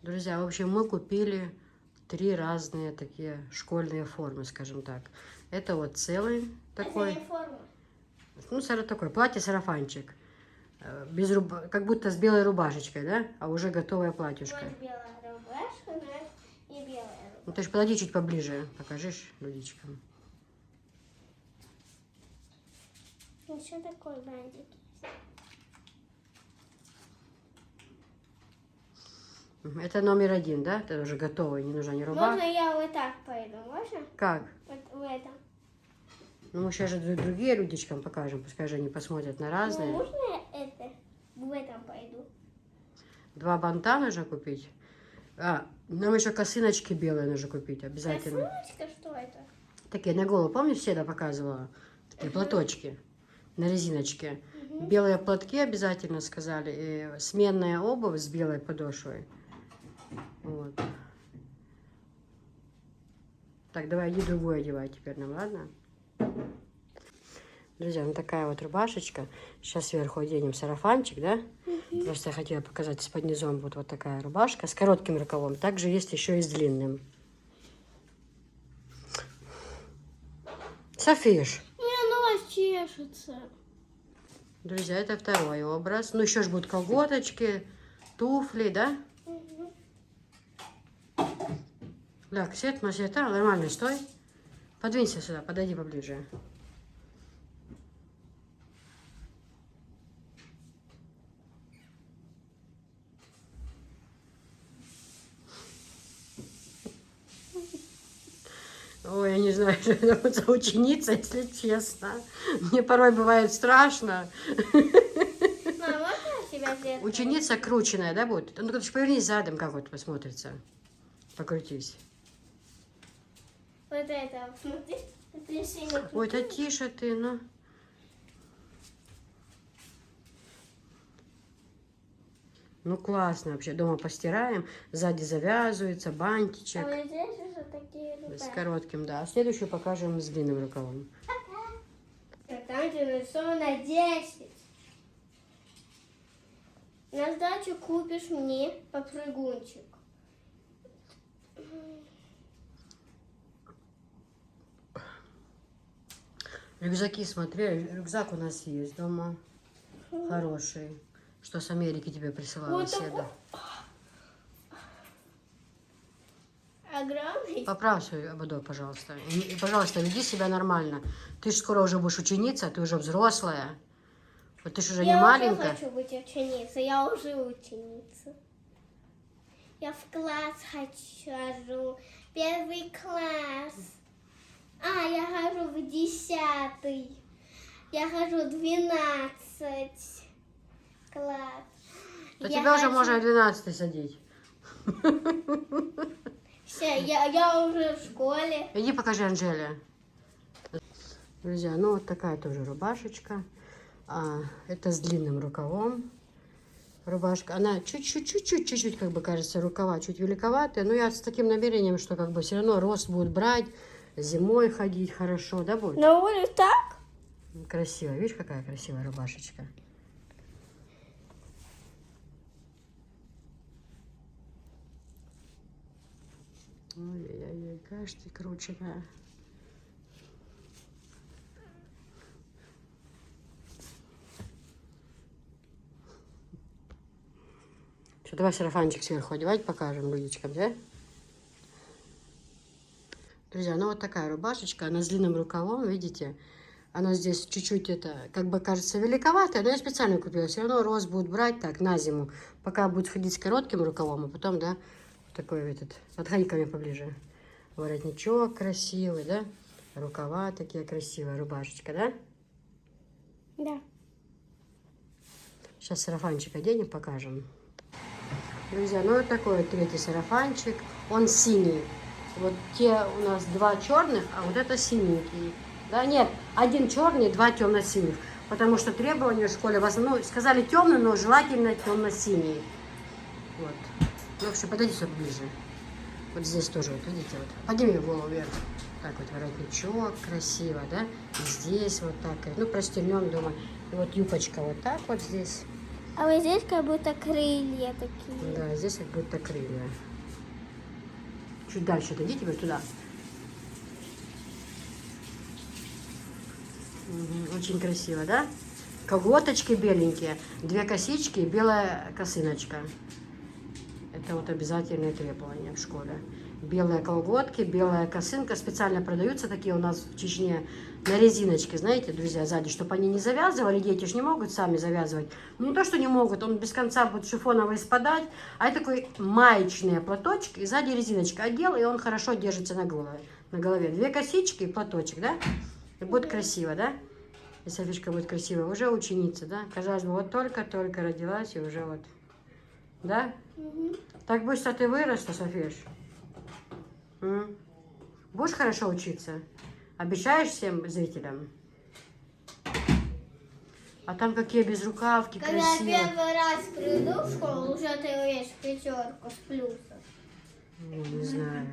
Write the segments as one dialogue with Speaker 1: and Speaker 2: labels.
Speaker 1: Друзья, в общем, мы купили 3 разные такие школьные формы, скажем так. Это вот целый такой.
Speaker 2: Это не форма.
Speaker 1: Ну, такой платье-сарафанчик. Без как будто с белой рубашечкой, да? А уже готовая платьюшка.
Speaker 2: Вот белая рубашка, но не белая рубашка.
Speaker 1: Ну, ты ж подойди чуть поближе, покажешь людичкам.
Speaker 2: Еще такой бантик есть.
Speaker 1: Это номер 1, да? Это уже готовый, не нужна ни рубашка.
Speaker 2: Можно я вот так пойду, можно?
Speaker 1: Как?
Speaker 2: Вот в этом.
Speaker 1: Ну, мы сейчас же другие людичкам покажем, пускай же они посмотрят на разные.
Speaker 2: Ну, можно я это в этом пойду?
Speaker 1: 2 банта нужно купить. Нам еще косыночки белые нужно купить, обязательно.
Speaker 2: Косыночка, что это?
Speaker 1: Такие на голову, помнишь, Седа показывала? Такие платочки на резиночке. Белые платки обязательно сказали. И сменная обувь с белой подошвой. Вот. Так, давай иди другую одевай теперь нам, ладно? Друзья, ну такая вот рубашечка. Сейчас сверху оденем сарафанчик, да? Просто я хотела показать с под низом вот такая рубашка с коротким рукавом. Также есть еще и с длинным. Софиш.
Speaker 2: Не, нос чешется.
Speaker 1: Друзья, это второй образ. Ну, еще ж будут колготочки, туфли, да? Так, свет, нормально, стой. Подвинься сюда, подойди поближе. Ой, я не знаю, что это за ученица, если честно. Мне порой бывает страшно.
Speaker 2: Мама, можно себя сделать?
Speaker 1: Ученица крученная, да, будет? Ну, ты же повернись задом, как вот посмотрится. Покрутись.
Speaker 2: Вот это, смотри. Это сильно
Speaker 1: Ой, да тише ты, ну. Ну, классно вообще. Дома постираем, сзади завязывается, бантичек.
Speaker 2: А вот здесь уже такие
Speaker 1: С
Speaker 2: рубашки.
Speaker 1: коротким, да. А следующую покажем с длинным рукавом.
Speaker 2: Там же нарисовано 10. На сдачу купишь мне попрыгунчик.
Speaker 1: Рюкзаки, смотри, рюкзак у нас есть дома. Хороший. Что с Америки тебе присылала
Speaker 2: Вот
Speaker 1: Седа.
Speaker 2: Огромный.
Speaker 1: Поправь свой ободок, пожалуйста. И, пожалуйста, веди себя нормально. Ты же скоро уже будешь ученица, ты уже взрослая. Вот ты же уже не
Speaker 2: Я
Speaker 1: маленькая.
Speaker 2: уже хочу быть ученицей, я уже ученица. Я в класс хожу, 1 класс. Я хожу в 10. Я хожу 12 класс.
Speaker 1: Да
Speaker 2: Я
Speaker 1: тебя уже
Speaker 2: хожу-
Speaker 1: можно в 12 садить.
Speaker 2: Все, я уже в школе.
Speaker 1: Иди покажи Анжеле. Друзья, ну вот такая тоже рубашечка. Это с длинным рукавом. Рубашка, она чуть-чуть, как бы кажется, рукава чуть великоватые. Но я с таким намерением, что как бы все равно рост будет брать. Зимой ходить хорошо, да, будет?
Speaker 2: На улице так?
Speaker 1: Красиво. Видишь, какая красивая рубашечка? Ой-ой-ой, кажется, ты крученая. Что, давай сарафанчик сверху одевать, покажем людичкам, да? Друзья, ну вот такая рубашечка, она с длинным рукавом, видите? Она здесь чуть-чуть, это, как бы кажется, великоватая, но я специально купила. Все равно рост будет брать так на зиму, пока будет ходить с коротким рукавом, а потом, да, такой этот, подходи ко мне поближе. Воротничок красивый, да? Рукава такие красивые, рубашечка, да?
Speaker 2: Да.
Speaker 1: Сейчас сарафанчик оденем, покажем. Друзья, ну вот такой вот 3-й сарафанчик. Он синий. Вот те у нас 2 черных, а вот это синенький. Да, нет, 1 черный, 2 темно-синих. Потому что требования в школе в основном сказали темный, но желательно темно-синий. Вот. Ну, вообще, подойди сюда ближе. Вот здесь тоже, вот видите, вот. Подними голову вверх. Так вот, воротничок красиво, да? И здесь вот так. Ну, простернем дома. И вот юбочка вот так вот здесь.
Speaker 2: А вот здесь как будто крылья такие.
Speaker 1: Да, здесь как будто крылья. Чуть дальше отойди, теперь туда. Мгм, очень красиво, да? Колготочки беленькие, 2 косички и белая косыночка. Это вот обязательное требование в школе. Белые колготки, белая косынка. Специально продаются такие у нас в Чечне на резиночке, знаете, друзья, сзади, чтобы они не завязывали. Дети же не могут сами завязывать. Ну, не то, что не могут, он без конца будет шифоновый спадать. А это такой маечный платочек, и сзади резиночка одел, и он хорошо держится на голове. На голове. 2 косички и платочек, да? И будет красиво, да? И Софишка будет красивая. Уже ученица, да? Казалось бы, вот только-только родилась, и уже вот. Да?
Speaker 2: Мгм.
Speaker 1: Так быстро ты выросла, Софиш? М? Будешь хорошо учиться? Обещаешь всем зрителям? А там какие безрукавки
Speaker 2: Когда я
Speaker 1: красивые.
Speaker 2: первый раз приду в школу, уже ты увидишь 5 с плюсом.
Speaker 1: Ну, не знаю.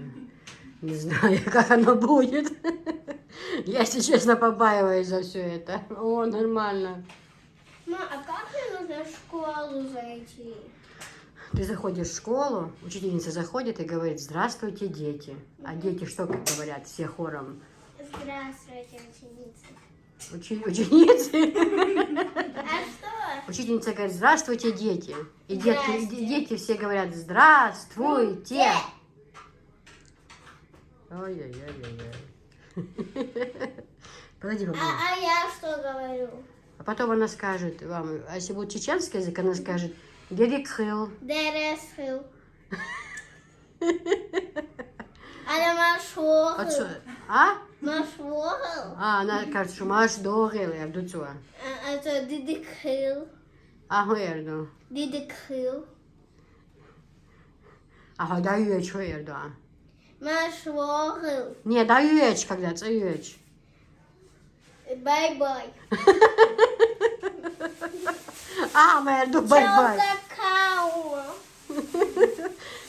Speaker 1: Не знаю, как оно будет. Я, если честно, побаиваюсь за все это. О, нормально.
Speaker 2: Ма, а как мне нужно в школу зайти?
Speaker 1: Ты заходишь в школу, учительница заходит и говорит: «Здравствуйте, дети». А дети что как говорят все хором?
Speaker 2: Здравствуйте, ученица.
Speaker 1: Ученицы?
Speaker 2: А что?
Speaker 1: Учительница говорит: «Здравствуйте, дети». И детки,
Speaker 2: Здрасте.
Speaker 1: дети все говорят: «Здравствуйте». Ой-ой-ой-ой. Подойди поближе.
Speaker 2: А я что говорю?
Speaker 1: А потом она скажет вам, а если будет чеченский язык, она скажет: «Дедикхыл».
Speaker 2: Дересхил. Она машвохил.
Speaker 1: А?
Speaker 2: Машвохил.
Speaker 1: А, она скажет, что маш догил, я вду цуа.
Speaker 2: Это дидикхил.
Speaker 1: А хуерду.
Speaker 2: Дидикхил.
Speaker 1: А да юеч хуерду.
Speaker 2: Машвохил.
Speaker 1: Не, да юеч когда-то, юеч.
Speaker 2: Бай-бай.
Speaker 1: А, хуерду, бай-бай.
Speaker 2: Челдакауа.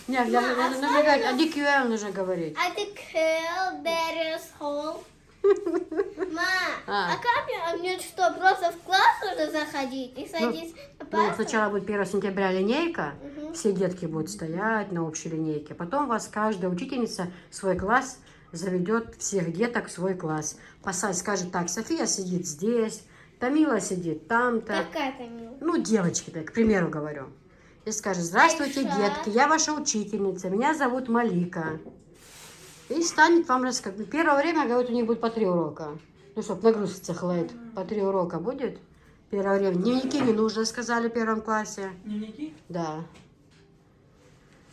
Speaker 1: Нет, нужно говорить, адикюэл нужно говорить.
Speaker 2: Адикхил. Дересхил. Ма,
Speaker 1: А.
Speaker 2: а как мне что, просто в класс нужно заходить и садиться на
Speaker 1: Ну,
Speaker 2: парту?
Speaker 1: сначала будет 1 сентября линейка,
Speaker 2: Мгм.
Speaker 1: все детки будут стоять на общей линейке. Потом вас каждая учительница в свой класс заведет всех деток в свой класс. Скажет так: София сидит здесь, Тамила сидит там-то.
Speaker 2: Какая-то мила.
Speaker 1: Ну, девочки, так, к примеру говорю. И скажет: «Здравствуйте,
Speaker 2: Айша.
Speaker 1: детки, я ваша учительница, меня зовут Малика». И станет вам рассказывать. Первое время, говорят, у них будет по 3 урока. Ну, чтоб нагрузиться хватит. По 3 урока будет. Первое время. Дневники не нужно, сказали в 1 классе.
Speaker 3: Дневники?
Speaker 1: Да.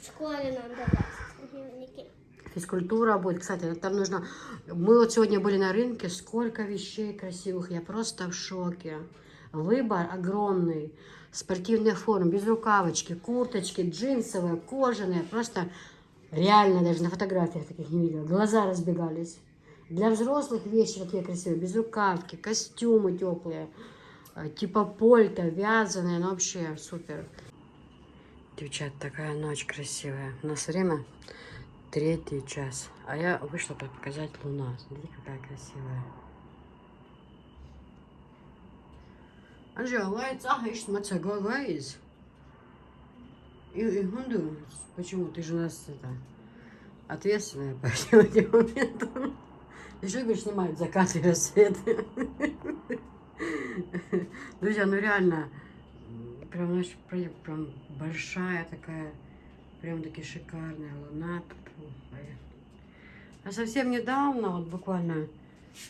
Speaker 2: В школе нам давать дневники.
Speaker 1: Физкультура будет. Кстати, там нужно... Мы вот сегодня были на рынке, сколько вещей красивых. Я просто в шоке. Выбор огромный. Спортивная форма, без рукавочки, курточки, джинсовые, кожаные. Просто реально даже на фотографиях таких не видела. Глаза разбегались. Для взрослых вещи такие красивые. Без рукавки, костюмы теплые. Типа пальто, вязаные. Ну вообще супер. Девчат, такая ночь красивая. У нас время 3 час. А я вышла показать луна. Смотрите, какая красивая. И Гунду, почему? Ты же у нас это, ответственная по этим моментам. Еще говоришь, снимают закаты и рассветы. Друзья, ну реально, прям, знаешь, прям большая такая, прям таки шикарная луна. А совсем недавно, вот буквально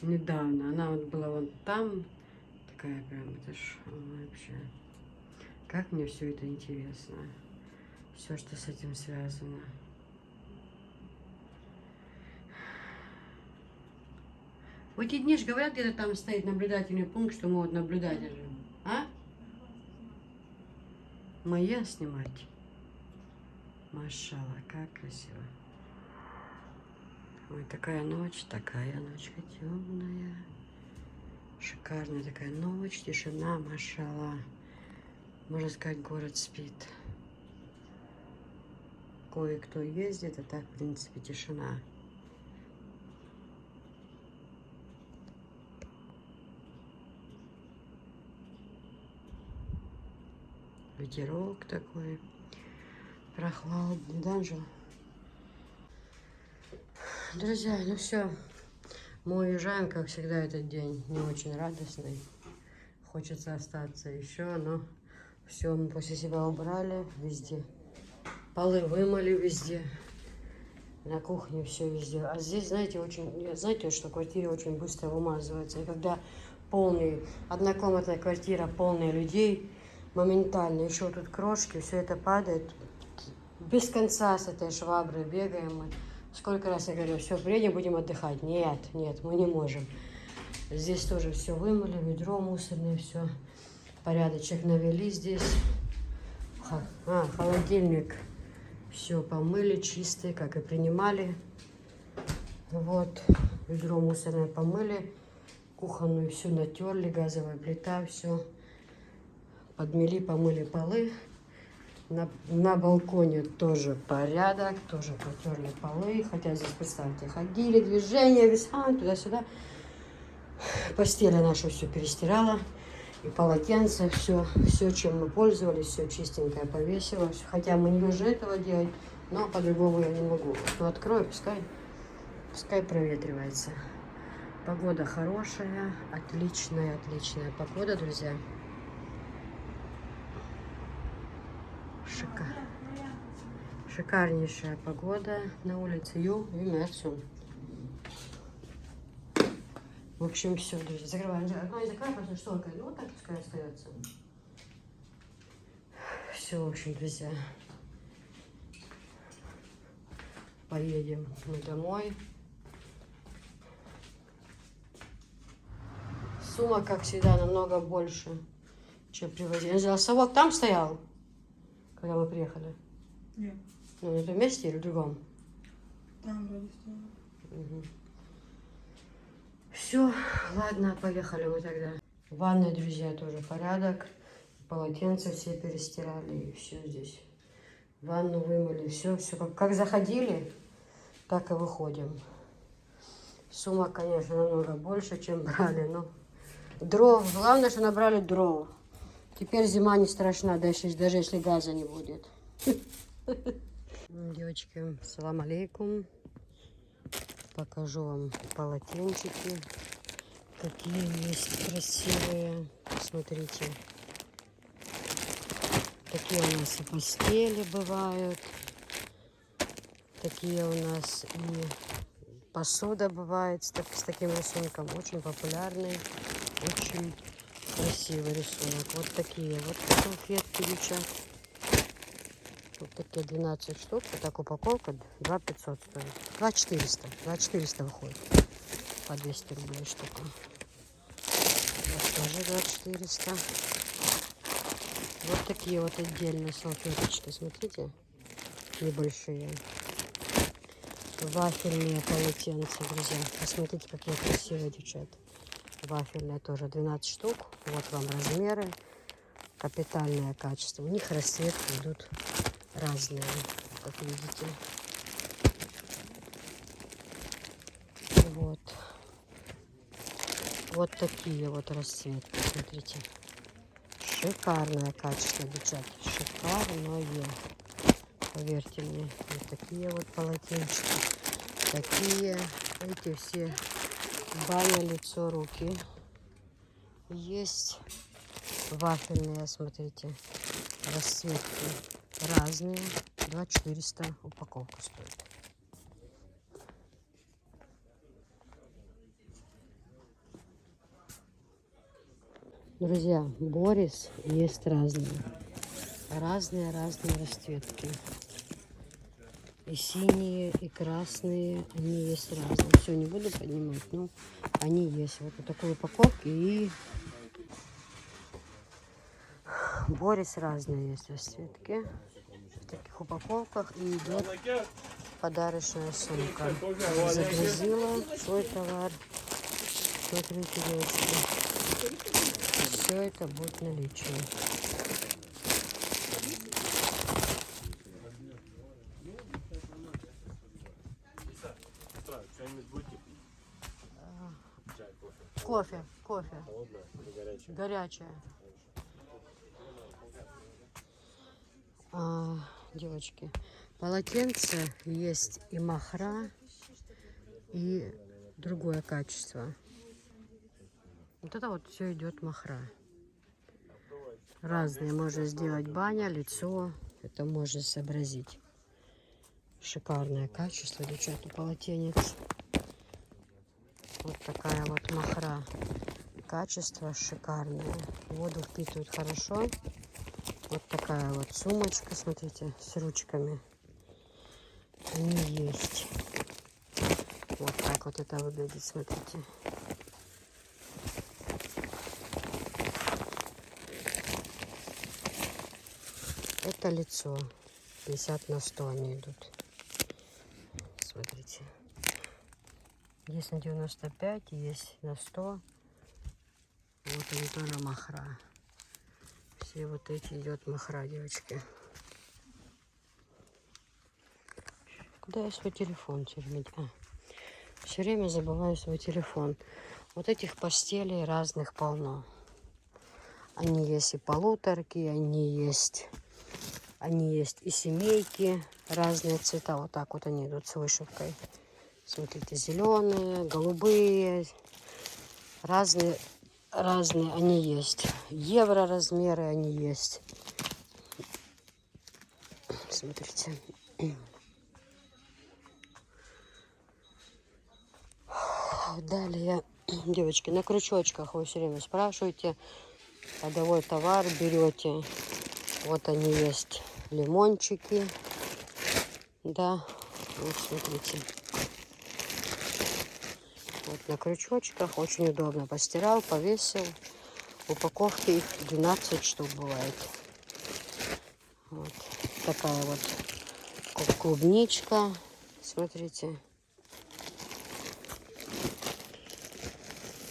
Speaker 1: недавно, она вот была вон там, такая прям, это ж вообще, как мне все это интересно. Все, что с этим связано. В эти дни же говорят, где-то там стоит наблюдательный пункт, что могут наблюдать даже. А? Моя снимать. Машалла, как красиво. Ой, такая ночка темная. Шикарная такая ночь, тишина, машалла. Можно сказать, город спит. Кое-кто ездит, а так, в принципе, тишина. ветерок такой прохладный, да, Анжела? Друзья, ну все, мы уезжаем, как всегда, этот день не очень радостный. Хочется остаться еще, но все, мы после себя убрали везде. Полы вымыли везде. На кухне все везде. А здесь, знаете, что в квартире очень быстро вымазывается. И когда однокомнатная квартира, полная людей, моментально, еще тут крошки, все это падает. Без конца с этой шваброй бегаем мы. Сколько раз я говорю, все, приедем, будем отдыхать. Нет, мы не можем. Здесь тоже все вымыли, ведро мусорное, все. Порядочек навели здесь. Холодильник. Все помыли, чистый, как и принимали. Вот, ведро мусорное помыли. Кухонную всю натерли, газовая плита, все. Подмели, помыли полы. На балконе тоже порядок, тоже протерли полы. Хотя здесь, представьте, ходили, движения, веса, туда-сюда. Постель нашу все перестирала. И полотенце, все, чем мы пользовались, все чистенькое повесилось. Хотя мы не должны этого делать, но по-другому я не могу. Ну, открою, пускай проветривается. Погода хорошая, отличная погода, друзья. Шикарнейшая погода на улице. В общем, все, друзья. Закрываем. Закрываем, потому что шторка. Ну, вот так пускай остается. Все, в общем, друзья. Поедем мы домой. Сумма, как всегда, намного больше, чем привозили. А совок там стоял, когда мы приехали?
Speaker 3: Нет.
Speaker 1: Ну, на этом месте или в другом?
Speaker 3: Там вроде стоял.
Speaker 1: Угу. Все, ладно, поехали мы тогда. В ванной, друзья, тоже порядок. Полотенца все перестирали, и все здесь. Ванну вымыли, все как заходили, так и выходим. Сумок, конечно, намного больше, чем брали, но дров. Главное, что набрали дров. Теперь зима не страшна, даже если газа не будет. Девочки, салам алейкум. Покажу вам полотенчики, какие есть красивые. Смотрите, такие у нас и постели бывают, такие у нас и посуда бывает с таким рисунком. Очень популярный, очень красивый рисунок. Вот такие вот конфетки, девчат. Вот такие 12 штук. Вот так упаковка 2500 стоит. 2400. 2400 выходит. По 200 рублей штука. Вот тоже 2400. Вот такие вот отдельные салфеточки. Смотрите. Небольшие. Вафельные полотенца, друзья. Посмотрите, какие красивые, девчат. Вафельные тоже 12 штук. Вот вам размеры. Капитальное качество. У них расцветки идут разные, как видите. Вот такие вот расцветки, смотрите. Шикарное качество, девчат. Шикарное. Поверьте мне. Вот такие вот полотенчики. Такие. Эти все. Баня, лицо, руки. Есть вафельные, смотрите. Расцветки разные. 2400 упаковка стоит. Друзья, Борис есть разные. Разные расцветки. И синие, и красные. Они есть разные. Все, не буду поднимать, но они есть. Вот в такой упаковке. И Борис разные есть расцветки. В таких упаковках. И идет подарочная сумка. Загрузила свой товар. Смотрите, девочки. Все это будет в наличии. Кофе.
Speaker 4: Холодное или горячее?
Speaker 1: Горячее. Девочки, полотенце есть и махра, и другое качество. Вот это вот все идет махра. Разные можно сделать баня, лицо. Это можно сообразить. Шикарное качество, девчата, полотенец. Вот такая вот махра. Качество шикарное. Воду впитывает хорошо. Вот такая вот сумочка, смотрите, с ручками. Они есть. Вот так вот это выглядит, смотрите. Это лицо. 50 на 100 они идут. Смотрите. Есть на 95, есть на 100. Вот они тоже махра. Все вот эти идет махра, девочки. Куда я свой телефон все время? Все время забываю свой телефон. Вот этих постелей разных полно. Они есть и полуторки, они есть и семейки, разные цвета. Вот так вот они идут с вышивкой. Смотрите, зеленые, голубые, разные они есть. Евро размеры они есть. Смотрите. Далее, девочки, на крючочках вы все время спрашиваете, ходовой товар берете. Вот они есть, лимончики. Да, вот смотрите. Вот на крючочках, очень удобно. Постирал, повесил. Упаковки их 12 штук бывает. Вот такая вот клубничка. Смотрите.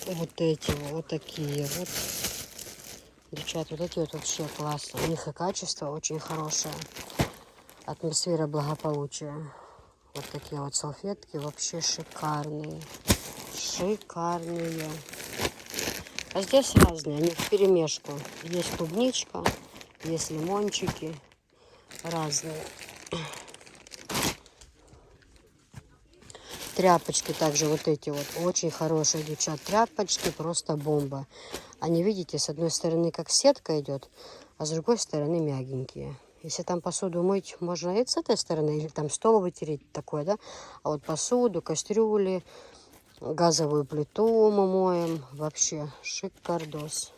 Speaker 1: Вот эти вот такие вот. Девчат, вот эти вот вообще классные. У них и качество очень хорошее. Атмосфера благополучия. Вот такие вот салфетки вообще шикарные. Шикарные. А здесь разные, они вперемешку. Есть клубничка, есть лимончики. Разные. Тряпочки также вот эти вот. Очень хорошие, девчат, тряпочки. Просто бомба. Они, видите, с одной стороны как сетка идет, а с другой стороны мягенькие. Если там посуду мыть, можно и с этой стороны, или там стол вытереть такое, да. А вот посуду, кастрюли, газовую плиту мы моем. Вообще шикардос.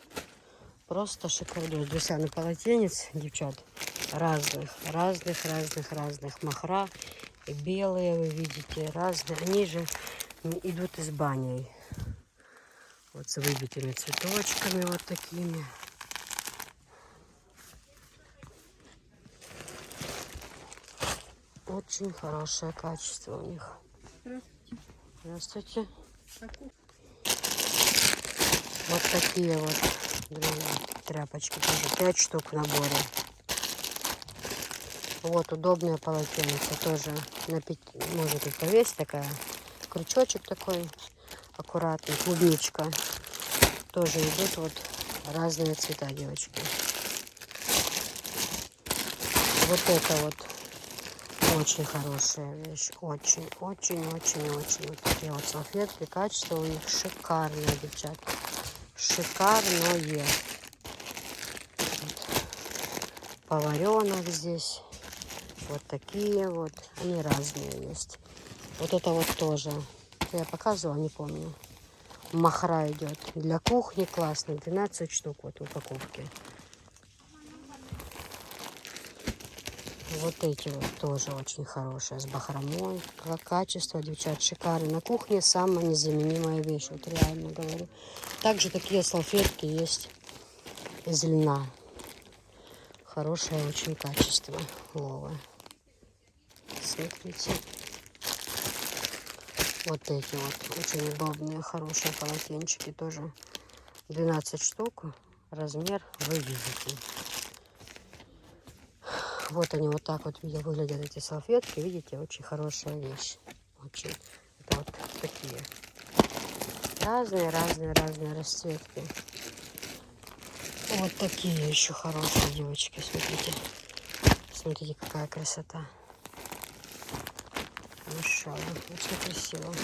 Speaker 1: Просто шикардос. Двусяный полотенец, девчат, разных махра. И белые, вы видите, разные. Они же идут из бани. Вот с выбитыми цветочками вот такими. Очень хорошее качество у них. Здравствуйте. Вот такие вот тряпочки тоже. 5 штук в наборе. Вот удобное полотенце тоже. Можно тут повесить, такая крючочек такой аккуратный. Клубничка. Тоже идут вот разные цвета, девочки. Вот это вот очень хорошая вещь. Очень. Вот такие вот салфетки. Качество у них шикарное, девчат. Шикарное. Вот. Поваренок здесь. Вот такие вот. Они разные есть. Вот это вот тоже. Я показывала, не помню. Махра идет. Для кухни классно. 12 штук вот в упаковке. Вот эти вот тоже очень хорошие. С бахромой. Качество, девчат, шикарное. На кухне самая незаменимая вещь. Вот реально говорю. Также такие салфетки есть из льна. Хорошее очень качество. Вова. Смотрите. Вот эти вот очень удобные, хорошие полотенчики. Тоже 12 штук. Размер вы видите. Вот они вот так вот выглядят, эти салфетки. Видите, очень хорошая вещь. Очень. Это вот такие. Разные расцветки. Вот такие еще хорошие, девочки. Смотрите. С Смотрите, какая красота. Машалла. Очень красиво.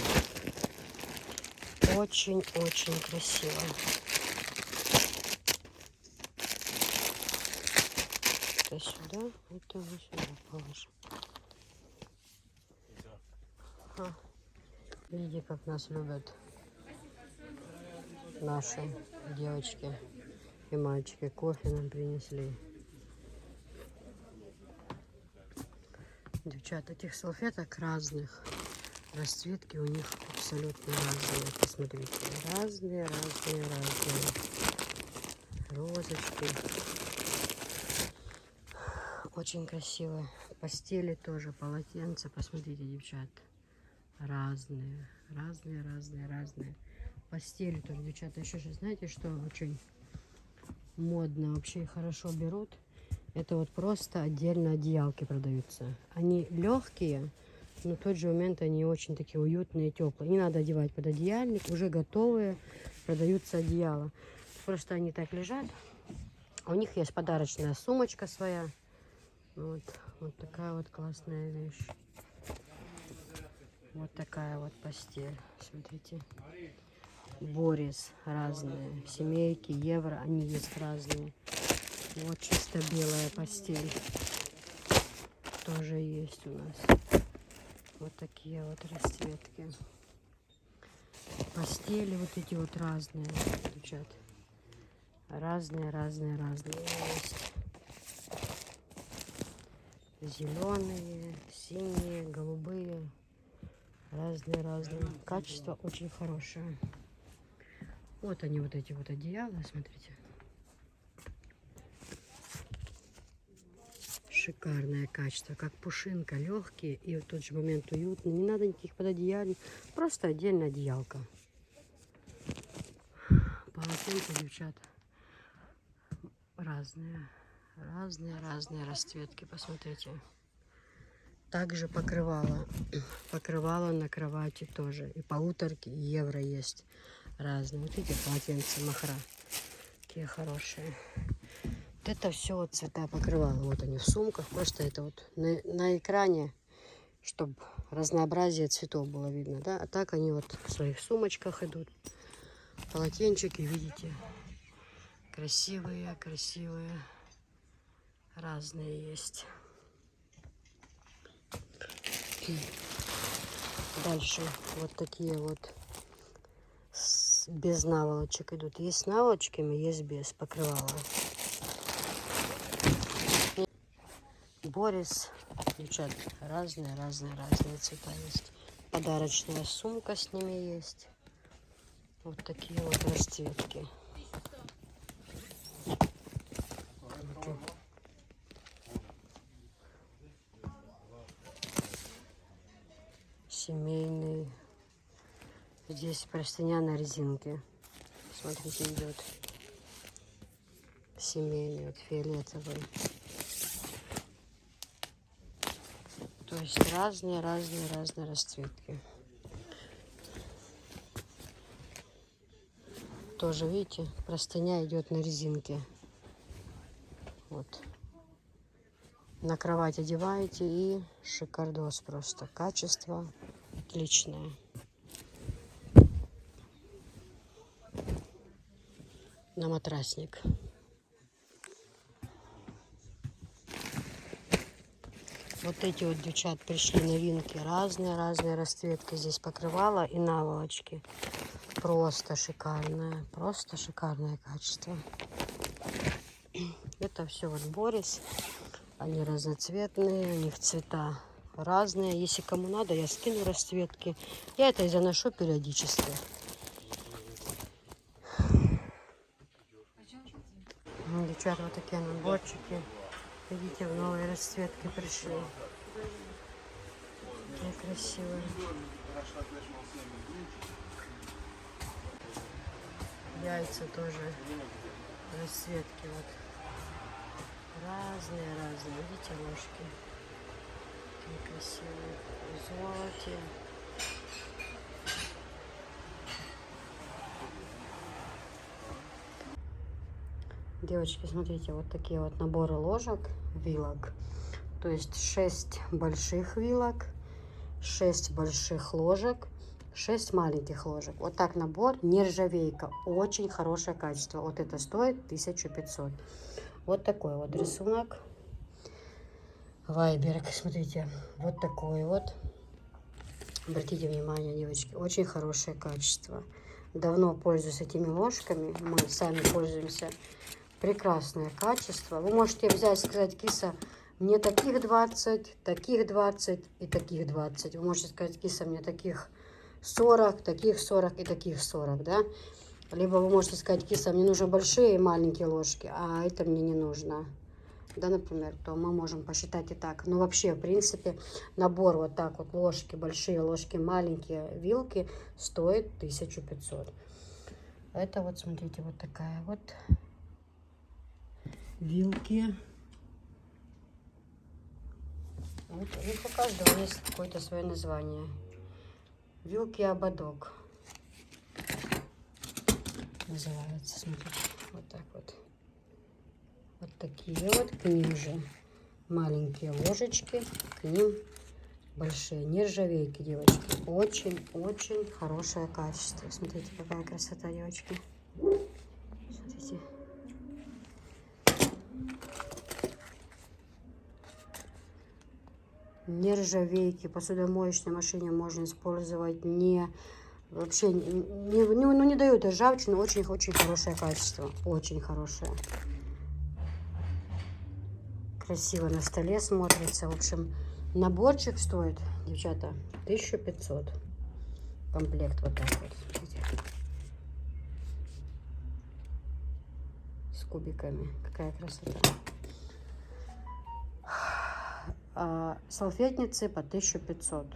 Speaker 1: Очень-очень красиво. Это сюда, это мы сюда положим. Видите, как нас любят наши девочки и мальчики. Кофе нам принесли. Девчата, этих салфеток разных. Расцветки у них абсолютно разные. Посмотрите. Разные. Розочки. Очень красиво. Постели тоже, полотенца. Посмотрите, девчат. Разные. Постели тоже, девчата. Еще же знаете, что очень модно, вообще хорошо берут? Это вот просто отдельно одеялки продаются. Они легкие, но в тот же момент они очень такие уютные, теплые. Не надо одевать под одеяльник, уже готовые продаются одеяла. Просто они так лежат. У них есть подарочная сумочка своя. Вот такая вот классная вещь. Вот такая вот постель. Смотрите. Борис разные. Семейки, евро, они есть разные. Вот чисто белая постель. Тоже есть у нас. Вот такие вот расцветки. Постели вот эти вот разные, девчат. Разные есть. Зеленые, синие, голубые. Разные. Качество очень хорошее. Вот они, вот эти вот одеяла, смотрите. Шикарное качество, как пушинка, легкие и в тот же момент уютные. Не надо никаких пододеяльник, просто отдельно одеялка. Полотенца, девчат, разные расцветки, посмотрите. Также покрывало на кровати тоже. И полуторки, и евро есть разные. Вот эти полотенца махра, какие хорошие. Вот это все вот цвета покрывала. Вот они в сумках. Просто это вот на экране, чтобы разнообразие цветов было видно, да. А так они вот в своих сумочках идут. Полотенчики, видите, красивые, разные есть. Дальше вот такие вот без наволочек идут. Есть с наволочками, есть без покрывала. Борис, девчат, разные цвета есть. Подарочная сумка с ними есть. Вот такие вот расцветки. Семейный. Здесь простыня на резинке. Смотрите, идет. Семейный, вот фиолетовый. То есть разные расцветки. Тоже, видите, простыня идет на резинке. Вот. На кровать одеваете и шикардос просто. Качество отличное. На матрасник. Вот эти вот, девчат, пришли новинки. Разные расцветки. Здесь покрывало и наволочки. Просто шикарное качество. Это все вот Борис. Они разноцветные, у них цвета разные. Если кому надо, я скину расцветки. Я это и заношу периодически. Девчата, вот такие наборчики. Видите, в новые расцветки пришли. Такие красивые. Яйца тоже расцветки вот. Разные. Видите, ложки. Такие красивые. В золоте. Девочки, смотрите, вот такие вот наборы ложек, вилок То есть 6 больших вилок, 6 больших ложек, 6 маленьких ложек. Вот так набор, нержавейка, очень хорошее качество. Вот это стоит 1500. Вот такой вот рисунок. Вайберг, смотрите, вот такой вот. Обратите внимание, девочки, очень хорошее качество. Давно пользуюсь этими ложками, мы сами пользуемся. Прекрасное качество. Вы можете взять, сказать, киса, мне таких 20 и таких 20. Вы можете сказать, киса, мне таких 40 и таких 40, да? Либо вы можете сказать, киса, мне нужны большие и маленькие ложки, а это мне не нужно. Да, например, то мы можем посчитать и так. Но вообще, в принципе, набор вот так вот, ложки большие, ложки маленькие, вилки, стоит 1500. Это вот, смотрите, вот такая вот вилки. Вот, у каждого есть какое-то свое название. Вилки ободок называется, смотрите, вот так вот. Вот такие вот, к ним же маленькие ложечки, к ним большие нержавейки, девочки. Очень-очень хорошее качество. Смотрите, какая красота, девочки. Смотрите. Нержавейки. Посудомоечной машине можно использовать вообще не дают ржавчину. Очень-очень хорошее качество. Очень хорошее. Красиво на столе смотрится. В общем, наборчик стоит, девчата, 1500. Комплект вот так вот. Смотрите. С кубиками. Какая красота. Салфетницы по 1500.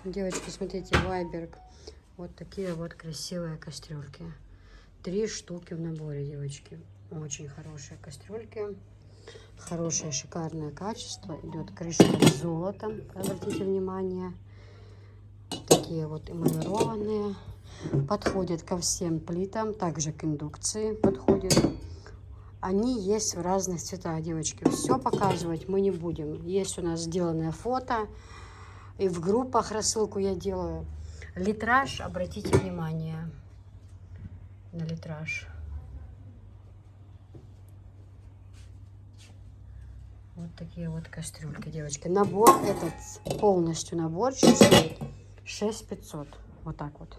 Speaker 1: Девочки, смотрите, Вайберг. Вот такие вот красивые кастрюльки. 3 штуки в наборе, девочки. Очень хорошие кастрюльки. Хорошее, шикарное качество. Идет крышка с золотом. Обратите внимание. Такие вот эмалированные. Подходят ко всем плитам. Также к индукции подходят. Они есть в разных цветах, девочки. Все показывать мы не будем. Есть у нас сделанное фото. И в группах рассылку я делаю. Литраж, обратите внимание на литраж. Вот такие вот кастрюльки, девочки. Набор этот, полностью наборчик стоит 6500. Вот так вот.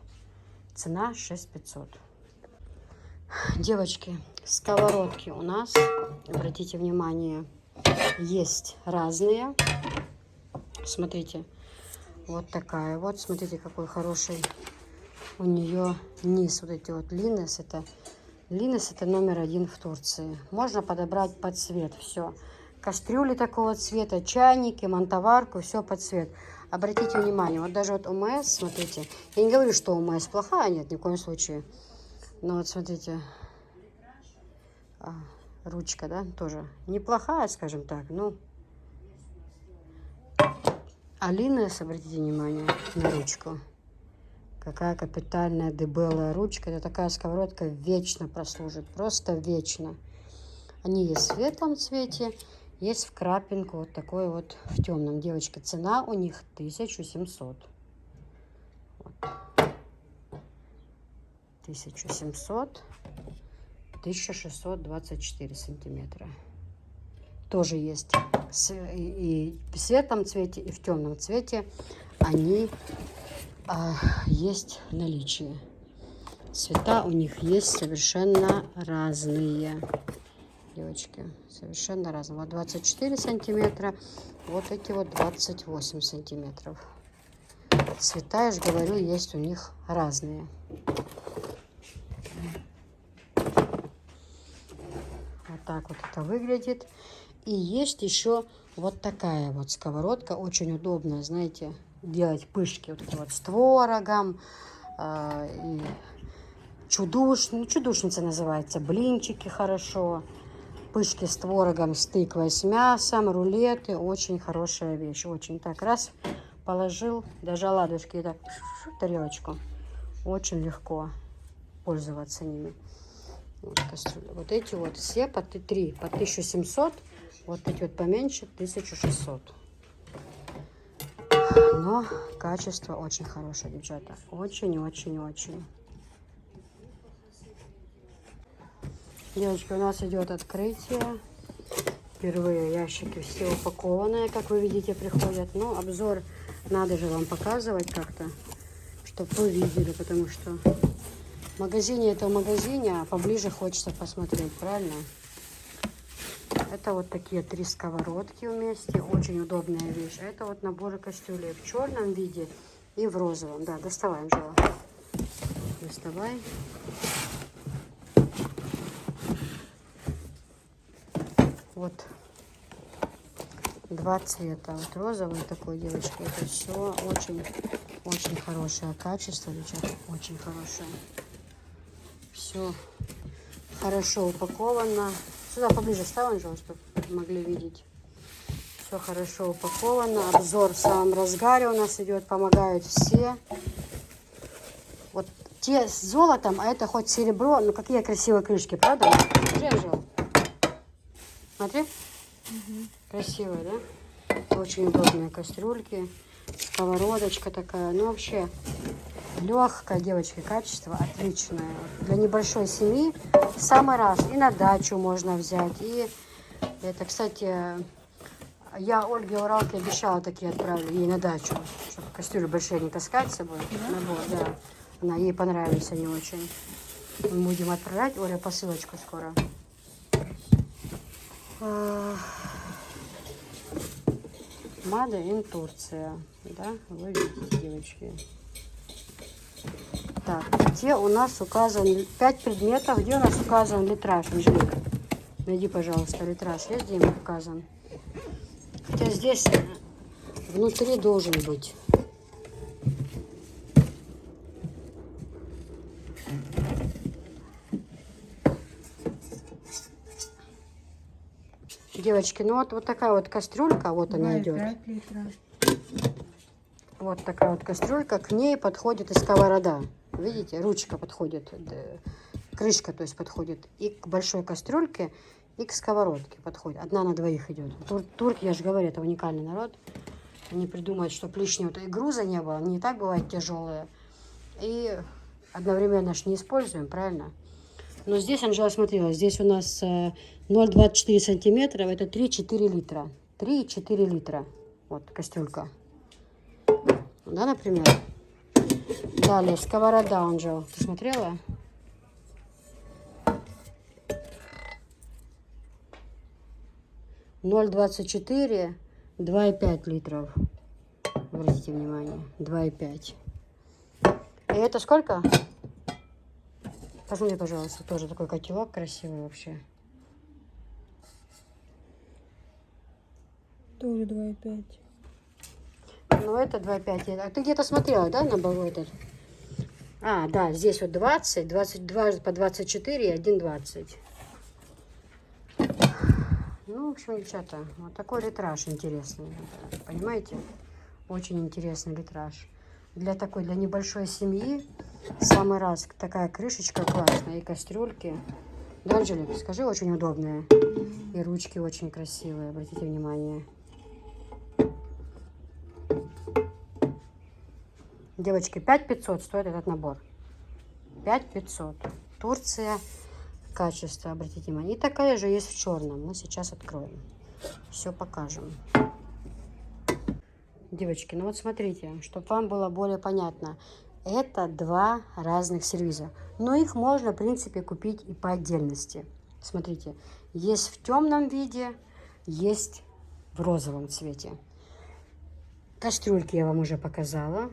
Speaker 1: Цена 6500. Девочки, сковородки у нас, обратите внимание, есть разные. Смотрите, вот такая вот. Смотрите, какой хороший у нее низ. Вот эти вот Линес. Линес это номер 1 в Турции. Можно подобрать под цвет. Все. Кастрюли такого цвета, чайники, мантоварку, все под цвет. Обратите внимание, вот даже вот ОМС, смотрите. Я не говорю, что ОМС плохая, нет, ни в коем случае. Но вот смотрите, ручка, да, тоже неплохая, скажем так. Ну, Линес, обратите внимание на ручку. Какая капитальная дебелая ручка. Это такая сковородка вечно прослужит, просто вечно. Они есть в светлом цвете, есть в крапинку, вот такой вот в темном. Девочки, цена у них 1700. Вот. 1700, 1624 сантиметра. Тоже есть и в светлом цвете, и в темном цвете. Они есть в наличии. Цвета у них есть совершенно разные. Девочки, совершенно разные. Вот 24 сантиметра, вот эти вот 28 сантиметров. Цвета, я же говорю, есть у них разные. Вот так вот это выглядит. И есть еще вот такая вот сковородка, очень удобная, знаете, делать пышки вот эти вот с творогом, и чудушница называется, блинчики хорошо, пышки с творогом, с тыквой, с мясом, рулеты, очень хорошая вещь, очень. Так, раз положил, даже оладушки, и так, в тарелочку, очень легко пользоваться ними. Вот, вот эти вот все по 3, по 1700, Вот эти вот поменьше 1600. Но качество очень хорошее, девчата. Очень-очень-очень. Девочки, у нас идет открытие. Впервые ящики все упакованные, как вы видите, приходят. Но обзор надо же вам показывать как-то, чтобы вы видели, потому что в магазине это в магазине, а поближе хочется посмотреть, правильно? Это вот такие 3 сковородки вместе, очень удобная вещь. Это вот наборы кастрюлей в черном виде и в розовом. Да, доставай, Анжела. Доставай. Вот 2 цвета. Вот розовый такой, девочки. Это все очень хорошее качество, девчата. Очень хорошее. Все хорошо упаковано. Сюда поближе ставим, чтобы могли видеть. Все хорошо упаковано. Обзор в самом разгаре у нас идет. Помогают все. Вот те с золотом, а это хоть серебро. Ну какие красивые крышки, правда? Жемжел. Смотри. Красивые, да? Очень удобные кастрюльки. Сковородочка такая. Ну вообще легкое, девочки, качество отличное. Для небольшой семьи в самый раз. И на дачу можно взять. И это, кстати, я Ольге Уралке обещала такие отправлю ей на дачу, чтобы кастрюли большие не таскать с собой. Набор, да. Она, ей понравились они очень. Мы будем отправлять, Оля, посылочку скоро. Made in Турция. Да, вы видите, девочки. Так, где у нас указан 5 предметов, где у нас указан литраж, Анжелика? Найди, пожалуйста, литраж. Есть где ему указан? Хотя здесь внутри должен быть. Девочки, ну вот такая вот кастрюлька, вот она идет.
Speaker 3: 2,5 литра.
Speaker 1: Вот такая вот кастрюлька, к ней подходит и сковорода. Видите, ручка подходит, крышка, то есть подходит и к большой кастрюльке, и к сковородке подходит. Одна на двоих идет. Турки, я же говорю, это уникальный народ. Они придумают, чтобы лишнего и груза не было. Они и так бывают тяжелые. И одновременно ж не используем, правильно? Но здесь, Анжела смотрела, здесь у нас 0,24 сантиметра, это 3-4 литра. 3-4 литра. Вот кастрюлька. Да, например. Далее, сковорода, Анжела. Ты смотрела? (0,24), 2,5 литров. Обратите внимание, 2,5. И это сколько? Посмотри, пожалуйста, тоже такой котелок красивый вообще.
Speaker 3: Тоже 2,5.
Speaker 1: Ну, это 2,5. А ты где-то смотрела, да, на балу этот? А, да, здесь вот 20, 22 по 24 и 1,20. Ну, в общем, девчата, вот такой литраж интересный. Понимаете? Очень интересный литраж. Для небольшой семьи в самый раз такая крышечка классная и кастрюльки. Да, Анжелик, скажи, очень удобные. И ручки очень красивые, обратите внимание. Девочки, 5500 стоит этот набор. 5500. Турция. Качество, обратите внимание. И такая же есть в черном. Мы сейчас откроем. Все покажем. Девочки, ну вот смотрите, чтобы вам было более понятно. Это 2 разных сервиза. Но их можно, в принципе, купить и по отдельности. Смотрите, есть в темном виде, есть в розовом цвете. Кастрюльки я вам уже показала.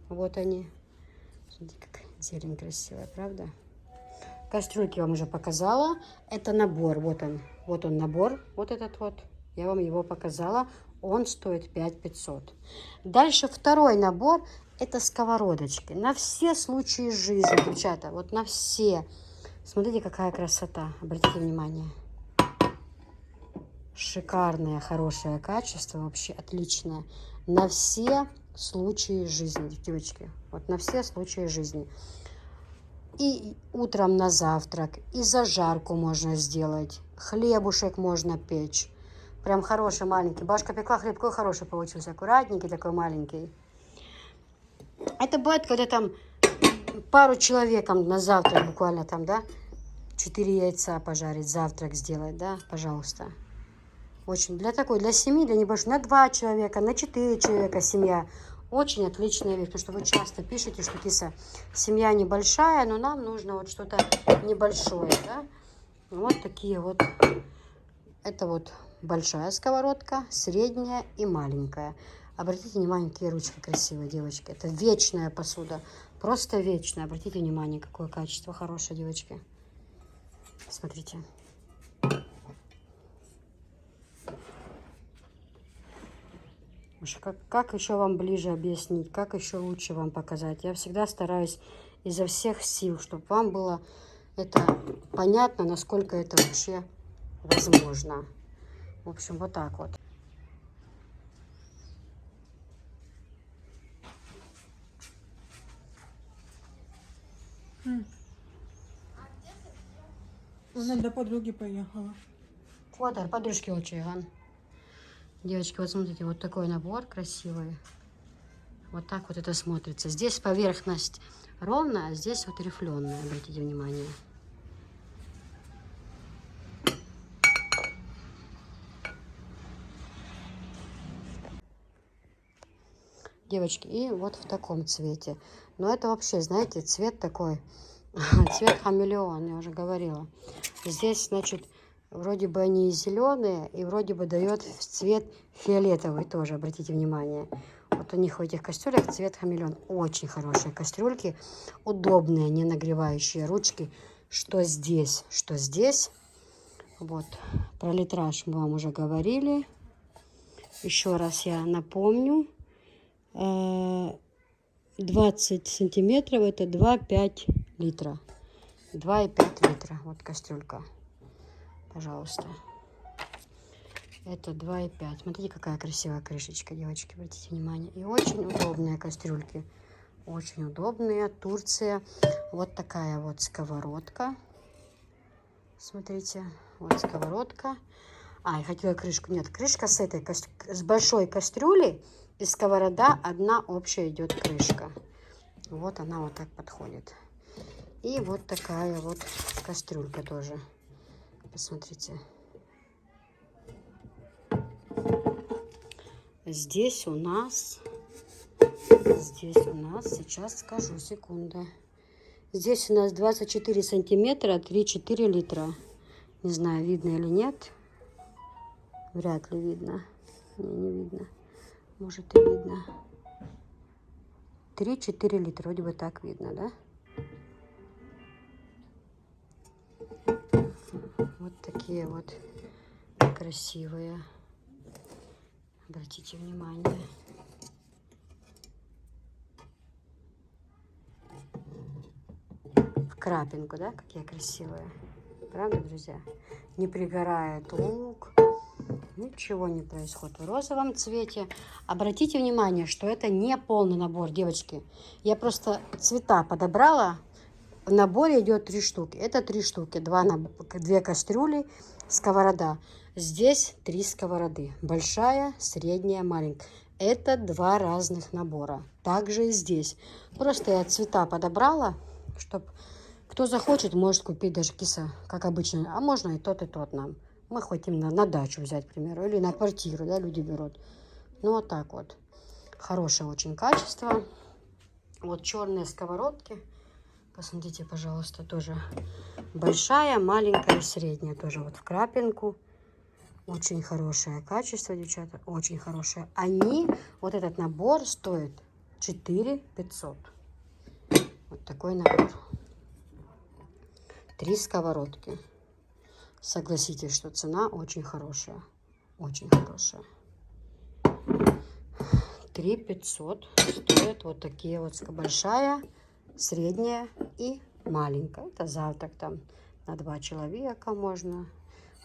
Speaker 1: Вот они. Смотрите, какая зелень красивая, правда? Кастрюльки я вам уже показала. Это набор. Вот он. Вот он набор. Вот этот вот. Я вам его показала. Он стоит 5500. Дальше второй набор. Это сковородочки. На все случаи жизни, девчата. Вот на все. Смотрите, какая красота. Обратите внимание. Шикарное, хорошее качество. Вообще отличное. На все случаи жизни, девочки. Вот на все случаи жизни. И утром на завтрак, и зажарку можно сделать, хлебушек можно печь. Прям хороший, маленький. Бабушка пекла хлеб, какой хороший получился. Аккуратненький такой, маленький. Это бывает, когда там пару человеком на завтрак буквально там, да, 4 яйца пожарить, завтрак сделать, да, пожалуйста. Очень, для семьи, для небольшой, на 2 человека, на 4 человека семья. Очень отличная вещь, потому что вы часто пишете, что, Киса, семья небольшая, но нам нужно вот что-то небольшое, да. Вот такие вот, это вот большая сковородка, средняя и маленькая. Обратите внимание, какие ручки красивые, девочки. Это вечная посуда, просто вечная. Обратите внимание, какое качество хорошее, девочки. Смотрите. Как еще вам ближе объяснить, как еще лучше вам показать? Я всегда стараюсь изо всех сил, чтобы вам было это понятно, насколько это вообще возможно. В общем, вот так вот.
Speaker 3: Она до подруги поехала.
Speaker 1: Вот, подружки Олчиган. Девочки, вот смотрите, вот такой набор красивый. Вот так вот это смотрится. Здесь поверхность ровная, а здесь вот рифленая, обратите внимание. Девочки, и вот в таком цвете. Но это вообще, знаете, цвет такой, цвет хамелеон, я уже говорила. Здесь, значит, вроде бы они и зеленые, и вроде бы дает цвет фиолетовый тоже, обратите внимание. Вот у них в этих кастрюлях цвет хамелеон. Очень хорошие кастрюльки, удобные, не нагревающие ручки. Что здесь, что здесь. Вот, про литраж мы вам уже говорили. Еще раз я напомню. 20 сантиметров, это 2,5 литра. 2,5 литра. Вот кастрюлька. Пожалуйста. Это 2,5. Смотрите, какая красивая крышечка, девочки, обратите внимание. И очень удобные кастрюльки. Очень удобные. Турция. Вот такая вот сковородка. Смотрите. Вот сковородка. Я хотела крышку. Нет, крышка с этой, с большой кастрюли и сковорода одна общая идет крышка. Вот она вот так подходит. И вот такая вот кастрюлька тоже. Посмотрите. Здесь у нас сейчас скажу, секунда. Здесь у нас 24 сантиметра, 3-4 литра. Не знаю, видно или нет. Вряд ли видно. Не видно. Может и видно. 3-4 литра. Вроде бы так видно, да? Вот такие вот красивые. Обратите внимание. В крапинку, да? Какие красивые. Правда, друзья? Не пригорает лук. Ничего не происходит в розовом цвете. Обратите внимание, что это не полный набор, девочки. Я просто цвета подобрала. В наборе идет 3 штуки. Это 3 штуки. 2 кастрюли, сковорода. Здесь 3 сковороды. Большая, средняя, маленькая. Это 2 разных набора. Также и здесь. Просто я цвета подобрала, чтобы кто захочет, может купить даже киса, как обычно. А можно и тот нам. Мы хотим на дачу взять, к примеру, или на квартиру, да, люди берут. Ну, вот так вот. Хорошее очень качество. Вот черные сковородки. Посмотрите, пожалуйста, тоже большая, маленькая, средняя. Тоже вот в крапинку. Очень хорошее качество, девчата. Очень хорошее. Вот этот набор стоит 4500. Вот такой набор. 3 сковородки. Согласитесь, что цена очень хорошая. Очень хорошая. 3500 стоят вот такие вот. Большая, средняя и маленькая. Это завтрак там на 2 человека можно.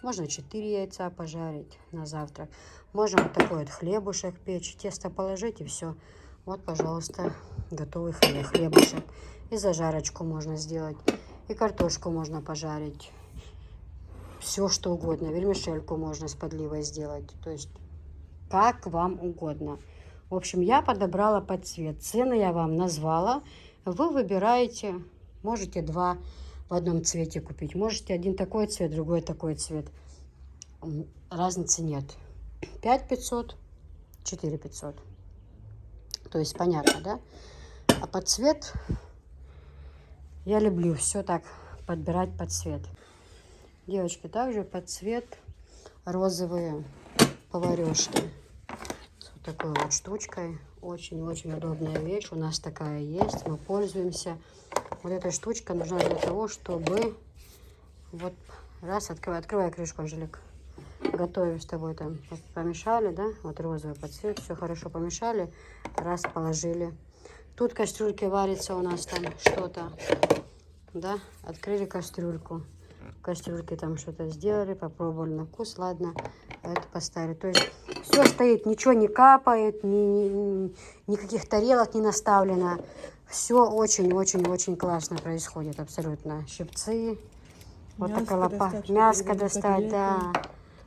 Speaker 1: Можно 4 яйца пожарить на завтрак. Можно вот такой вот хлебушек печь. Тесто положить и все. Вот, пожалуйста, готовый хлебушек. И зажарочку можно сделать. И картошку можно пожарить. все что угодно. Вермишельку можно с подливой сделать. То есть как вам угодно. В общем, я подобрала под цвет. Цены я вам назвала. Вы выбираете. Можете два в одном цвете купить. Можете один такой цвет, другой такой цвет. Разницы нет. 5500, 4500. То есть понятно, да? А под цвет я люблю все так подбирать под цвет. Девочки, также под цвет розовые поварешки. С вот такой вот штучкой. Очень-очень удобная вещь. У нас такая есть. Мы пользуемся. Вот эта штучка нужна для того, чтобы вот раз открывай крышку, Анжелик. Готовим с тобой там. Вот помешали, да? Вот розовый под цвет. Все хорошо помешали. Раз положили. Тут кастрюльки варится у нас там что-то. Да? Открыли кастрюльку. В кастрюльке там что-то сделали, попробовали на вкус, ладно, это поставили. То есть все стоит, ничего не капает, никаких тарелок не наставлено. Все очень-очень-очень классно происходит, абсолютно. Щипцы, вот такая лопата, мяско достать, да.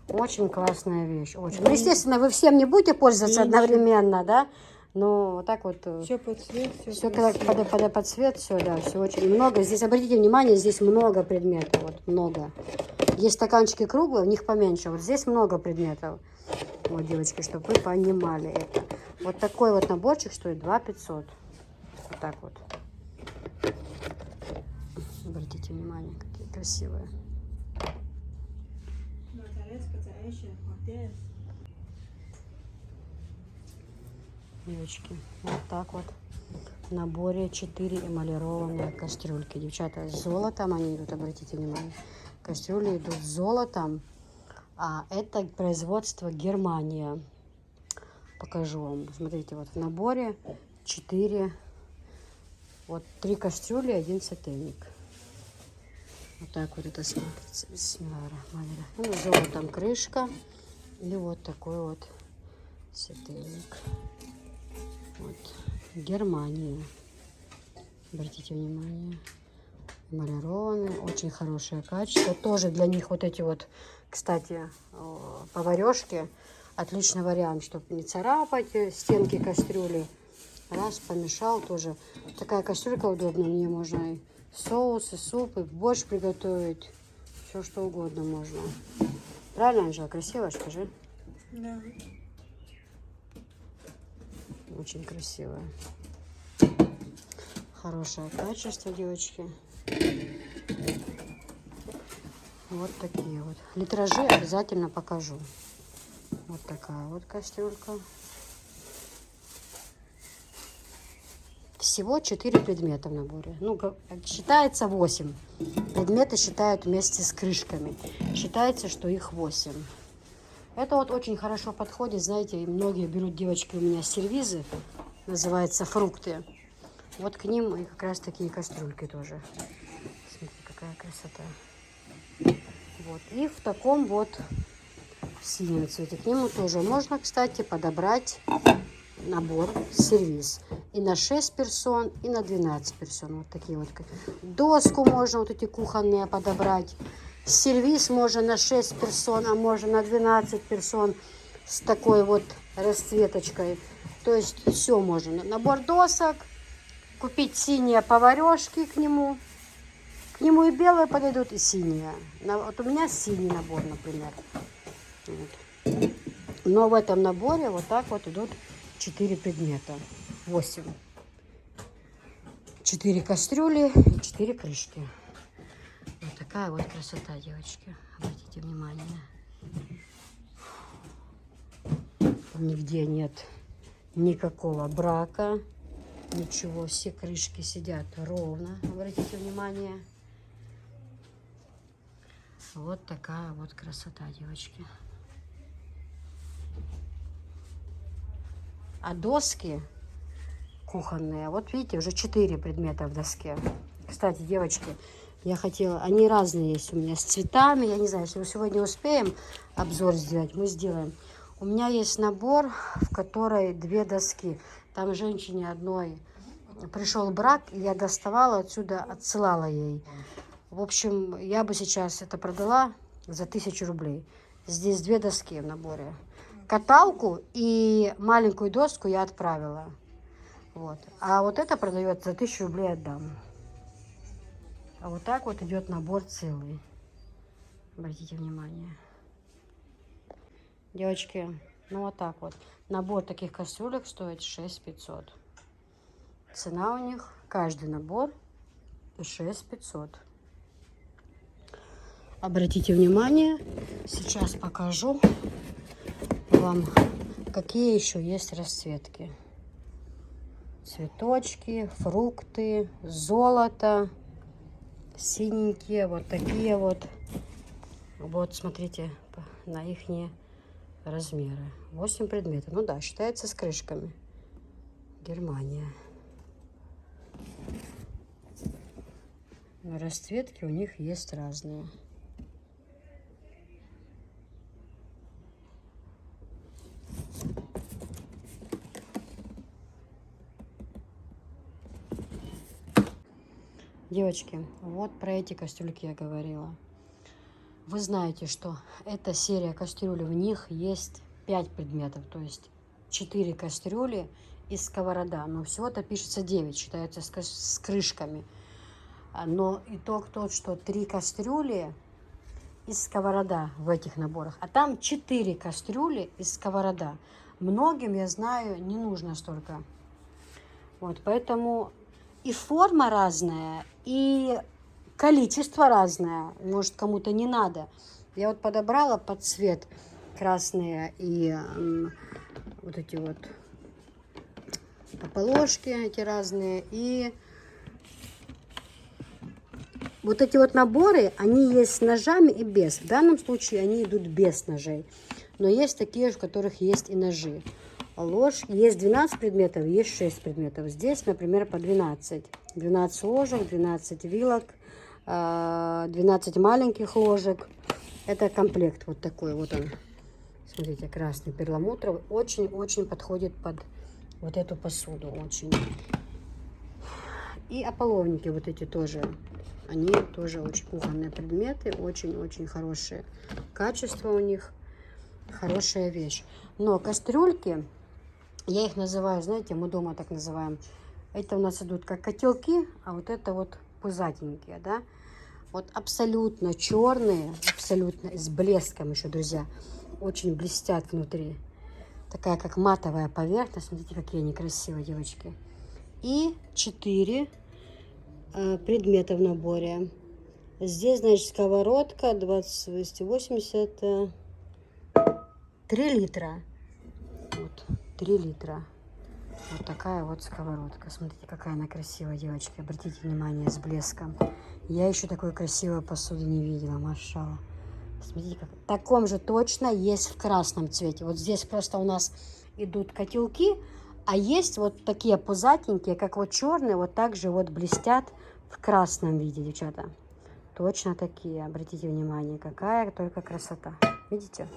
Speaker 1: Очень классная вещь, очень. Ну, естественно, вы всем не будете пользоваться одновременно, да? Но вот так вот.
Speaker 3: Все под цвет,
Speaker 1: все под цвет, все, да, все очень много. Здесь, обратите внимание, здесь много предметов, вот много. Есть стаканчики круглые, у них поменьше. Вот здесь много предметов. Вот, девочки, чтобы вы понимали это. Вот такой вот наборчик стоит 2500. Вот так вот. Обратите внимание, какие красивые. Девочки, вот так вот в наборе 4 эмалированные кастрюльки. Девчата, с золотом они идут, обратите внимание. Кастрюли идут с золотом, а это производство Германия. Покажу вам. Смотрите, вот в наборе 4, вот 3 кастрюли, 1 сотейник. Вот так вот это смотрится. Ну, золотом крышка и вот такой вот сотейник. Вот, Германия. Обратите внимание. Эмалированные, очень хорошее качество. Тоже для них вот эти вот, кстати, поварешки. Отличный вариант, чтобы не царапать стенки кастрюли. Раз, помешал тоже. Такая кастрюлька удобная. В ней можно и соусы, супы, борщ приготовить. Все что угодно можно. Правильно, Анжела? Красиво, скажи?
Speaker 3: Да.
Speaker 1: Очень красивая. Хорошее качество, девочки. Вот такие вот. Литражи обязательно покажу. Вот такая вот кастрюлька. Всего 4 предмета в наборе. Ну, считается 8. Предметы считают вместе с крышками. Считается, что их 8. Это вот очень хорошо подходит, знаете, и многие берут, девочки, у меня сервизы, называется фрукты. Вот к ним и как раз такие кастрюльки тоже. Смотрите, какая красота. Вот. И в таком вот синем цвете. К нему тоже можно, кстати, подобрать набор, сервиз. И на 6 персон, и на 12 персон. Вот такие вот. Доску можно вот эти кухонные подобрать. Сервиз можно на 6 персон, а можно на 12 персон с такой вот расцветочкой. То есть все можно. Набор досок, купить синие поварешки к нему. К нему и белые подойдут, и синие. Вот у меня синий набор, например. Вот. Но в этом наборе вот так вот идут 4 предмета. 8. 4 кастрюли и 4 крышки. Вот такая вот красота, девочки. Обратите внимание. Нигде нет никакого брака. Ничего, все крышки сидят ровно. Обратите внимание. Вот такая вот красота, девочки. А доски кухонные, вот видите, уже 4 предмета в доске. Кстати, девочки, я хотела, они разные есть у меня, с цветами. Я не знаю, если мы сегодня успеем обзор сделать, мы сделаем. У меня есть набор, в которой 2 доски. Там женщине одной пришел брак, и я доставала отсюда, отсылала ей. В общем, я бы сейчас это продала за 1000 рублей. Здесь 2 доски в наборе. Каталку и маленькую доску я отправила. Вот. А вот это продается за 1000 рублей отдам. А вот так вот идет набор целый. Обратите внимание. Девочки, ну вот так вот. Набор таких кастрюлек стоит 6500. Цена у них, каждый набор 6500. Обратите внимание, сейчас покажу вам, какие еще есть расцветки. Цветочки, фрукты, золото, синенькие, вот такие вот. Вот, смотрите, на их размеры. 8 предметов. Ну да, считается с крышками. Германия. Но расцветки у них есть разные. Девочки, вот про эти кастрюльки я говорила. Вы знаете, что эта серия кастрюль, в них есть 5 предметов, то есть 4 кастрюли и сковорода. Но всего-то пишется 9, считается с крышками. Но итог тот, что 3 кастрюли и сковорода в этих наборах. А там 4 кастрюли и сковорода. Многим, я знаю, не нужно столько. Вот, поэтому и форма разная, и количество разное. Может, кому-то не надо. Я вот подобрала под цвет красные и вот эти вот ополошки эти разные. И вот эти вот наборы, они есть с ножами и без. В данном случае они идут без ножей. Но есть такие, в которых есть и ножи. Ложь. Есть 12 предметов, есть 6 предметов. Здесь, например, по 12. 12 ложек, 12 вилок, 12 маленьких ложек. Это комплект вот такой. Вот он. Смотрите, красный перламутровый. Очень-очень подходит под вот эту посуду. Очень. И ополовники вот эти тоже. Они тоже очень кухонные предметы. Очень-очень хорошие. Качество у них. Хорошая вещь. Но кастрюльки, я их называю, знаете, мы дома так называем. Это у нас идут как котелки, а вот это вот пузатенькие, да. Вот абсолютно черные, абсолютно с блеском еще, друзья. Очень блестят внутри. Такая как матовая поверхность. Смотрите, какие они красивые, девочки. И 4 предмета в наборе. Здесь, значит, сковородка 280, 3 литра. Вот, 3 литра. Вот такая вот сковородка. Смотрите, какая она красивая, девочки. Обратите внимание, с блеском. Я еще такой красивой посуды не видела, машалла. Смотрите, как в таком же точно есть в красном цвете. Вот здесь просто у нас идут котелки, а есть вот такие пузатенькие, как вот черные, вот так же вот блестят в красном виде, девчата. Точно такие. Обратите внимание, какая только красота. Видите?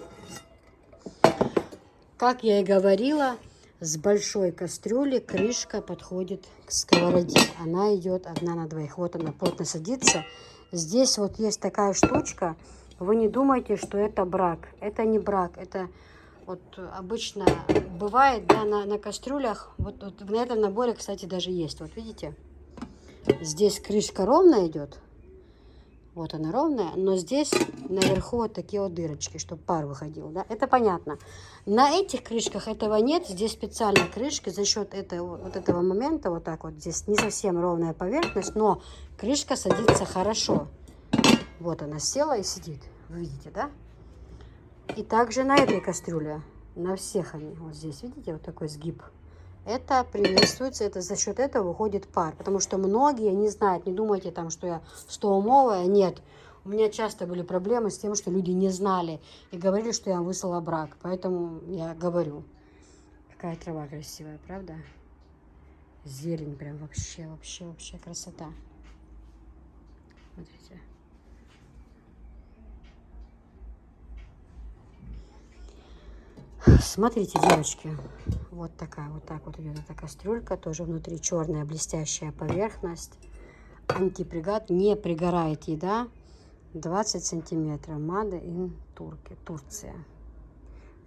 Speaker 1: Как я и говорила, с большой кастрюли крышка подходит к сковороде. Она идет 1 на 2. Вот она плотно садится. Здесь вот есть такая штучка. Вы не думайте, что это брак. Это не брак. Это вот обычно бывает, да, на кастрюлях. Вот на этом наборе, кстати, даже есть. Вот видите? Здесь крышка ровно идет. Вот она ровная, но здесь наверху вот такие вот дырочки, чтобы пар выходил, да, это понятно. На этих крышках этого нет, здесь специальные крышки за счет этого момента, вот так вот, здесь не совсем ровная поверхность, но крышка садится хорошо. Вот она села и сидит, вы видите, да? И также на этой кастрюле, на всех они, вот здесь, видите, вот такой сгиб. Это приветствуется, это за счет этого выходит пар. Потому что многие не знают, не думайте там, что я стоумовая. Нет, у меня часто были проблемы с тем, что люди не знали и говорили, что я выслала брак. Поэтому я говорю. Какая трава красивая, правда? Зелень прям вообще красота. Смотрите. Смотрите, девочки, вот такая, вот так вот идет эта кастрюлька, тоже внутри черная блестящая поверхность, антипригад, не пригорает еда, 20 сантиметров. Made in Турция.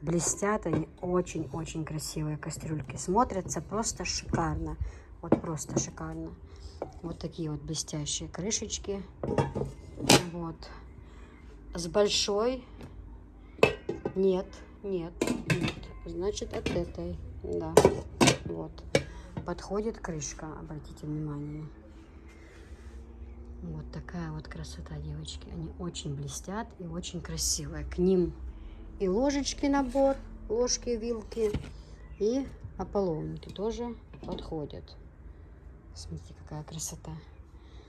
Speaker 1: Блестят они, очень-очень красивые кастрюльки. Смотрятся просто шикарно. Вот просто шикарно. Вот такие вот блестящие крышечки. Вот. С большой. Нет. Значит, от этой. Да. Вот. Подходит крышка. Обратите внимание. Вот такая вот красота, девочки. Они очень блестят и очень красивые. К ним и ложечки набор, ложки, вилки, и ополовники тоже подходят. Смотрите, какая красота.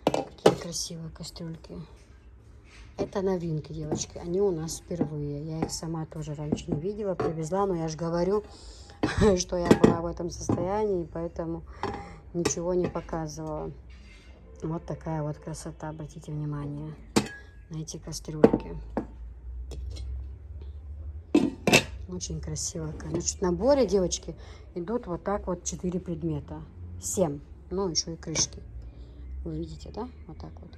Speaker 1: Какие красивые кастрюльки. Это новинки, девочки. Они у нас впервые. Я их сама тоже раньше не видела, привезла, но я же говорю, что я была в этом состоянии, поэтому ничего не показывала. Вот такая вот красота. Обратите внимание на эти кастрюльки. Очень красиво. Значит, в наборе, девочки, идут вот так вот 4 предмета. 7. Ну, еще и крышки. Вы видите, да? Вот так вот.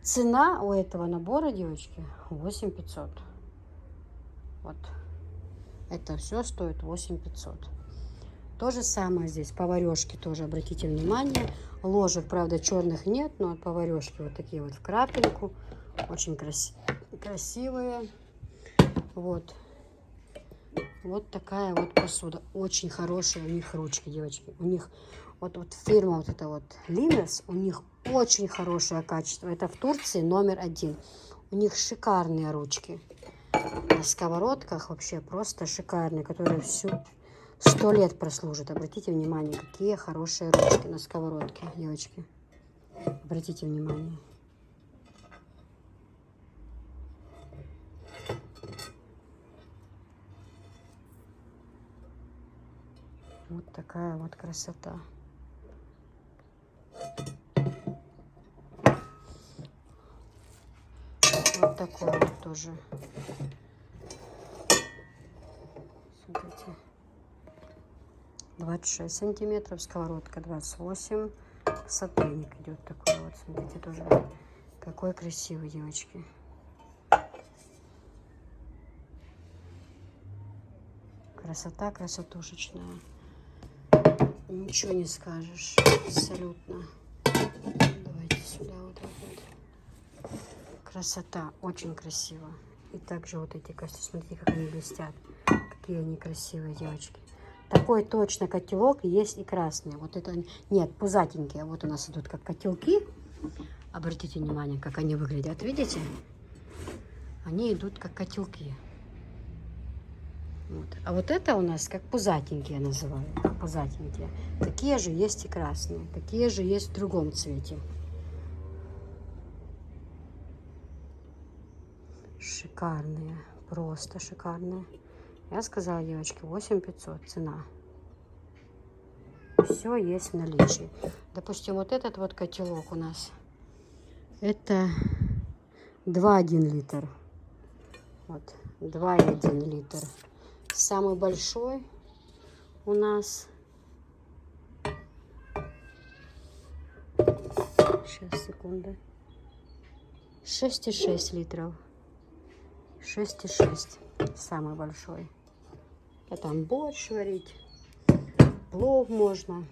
Speaker 1: Цена у этого набора, девочки, 8500. Вот. Это все стоит 8500. То же самое здесь. Поварешки тоже, обратите внимание. Ложек, правда, черных нет, но поварешки вот такие вот в крапельку. Очень красивые. Вот. Вот такая вот посуда. Очень хорошие у них ручки, девочки. У них вот фирма вот эта вот Limes, у них очень хорошее качество. Это в Турции номер 1. У них шикарные ручки. На сковородках вообще просто шикарные, которые всю 100 лет прослужат. Обратите внимание, какие хорошие ручки на сковородке, девочки. Обратите внимание. Вот такая вот красота. Вот такой вот тоже. Смотрите. 26 сантиметров. Сковородка 28. Сотейник идет такой вот. Смотрите, тоже. Какой красивый, девочки. Красота красотушечная. Ничего не скажешь. Абсолютно. Давайте сюда вот так вот. Красота. Очень красиво. И также вот эти кости. Смотрите, как они блестят. Какие они красивые, девочки. Такой точно котелок есть и красный. Вот это нет, пузатенькие. Вот у нас идут как котелки. Обратите внимание, как они выглядят. Видите? Они идут как котелки. Вот. А вот это у нас как пузатенькие, я называю. Как пузатенькие. Такие же есть и красные. Такие же есть в другом цвете. Шикарные. Просто шикарные. Я сказала, девочки, 8500 цена. Все есть в наличии. Допустим, вот этот вот котелок у нас. Это 2,1 литр. Вот, 2,1 литр. Самый большой у нас. Сейчас, секунду. 6,6 литров. 6,6. Самый большой. А там борщ варить. Плов можно.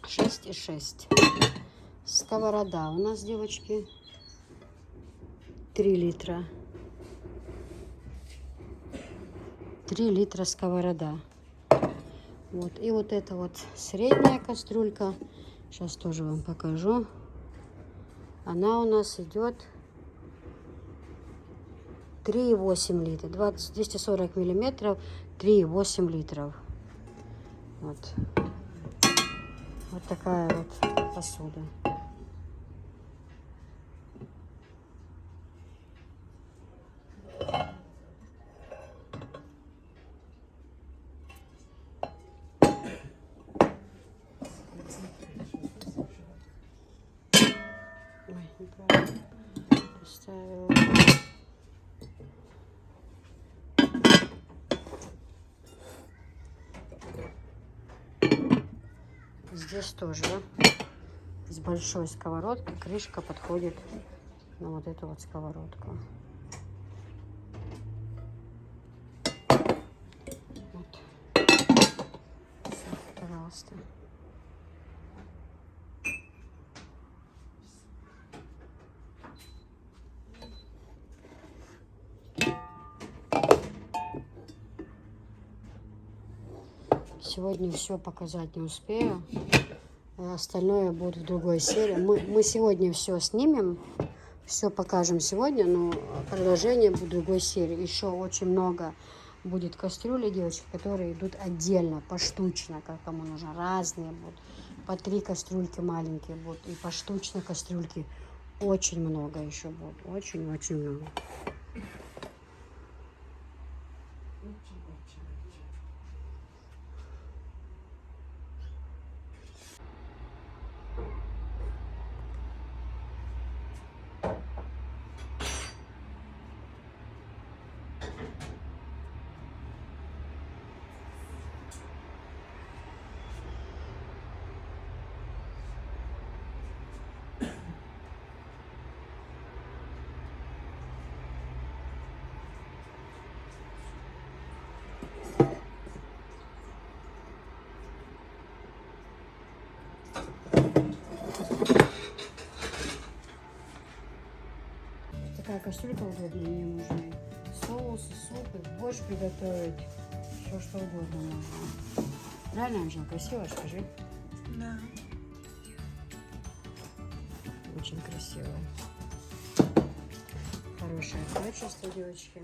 Speaker 1: 6,6. Сковорода у нас, девочки, 3 литра. 3 литра сковорода. Вот. И вот эта вот средняя кастрюлька. Сейчас тоже вам покажу. Она у нас идет 3,8 литра. 240 миллиметров. 3,8 литров. Вот. Вот такая вот посуда. Ой, неправильно поставила. Здесь тоже с большой сковородкой крышка подходит на вот эту вот сковородку. Вот. Всё, пожалуйста. Сегодня все показать не успею. Остальное будет в другой серии. Мы сегодня все снимем, все покажем сегодня, но продолжение будет в другой серии. Еще очень много будет кастрюли, девочки, которые идут отдельно, поштучно, как кому нужно. Разные будут. По 3 кастрюльки маленькие будут. И поштучно кастрюльки очень много еще будет. Очень-очень много. Такая кастрюлька удобная, мне нужны соусы, супы, борщ приготовить, все что угодно можно. Правильно, Анжела, красиво, скажи?
Speaker 3: Да.
Speaker 1: Очень красиво. Хорошее качество, девочки.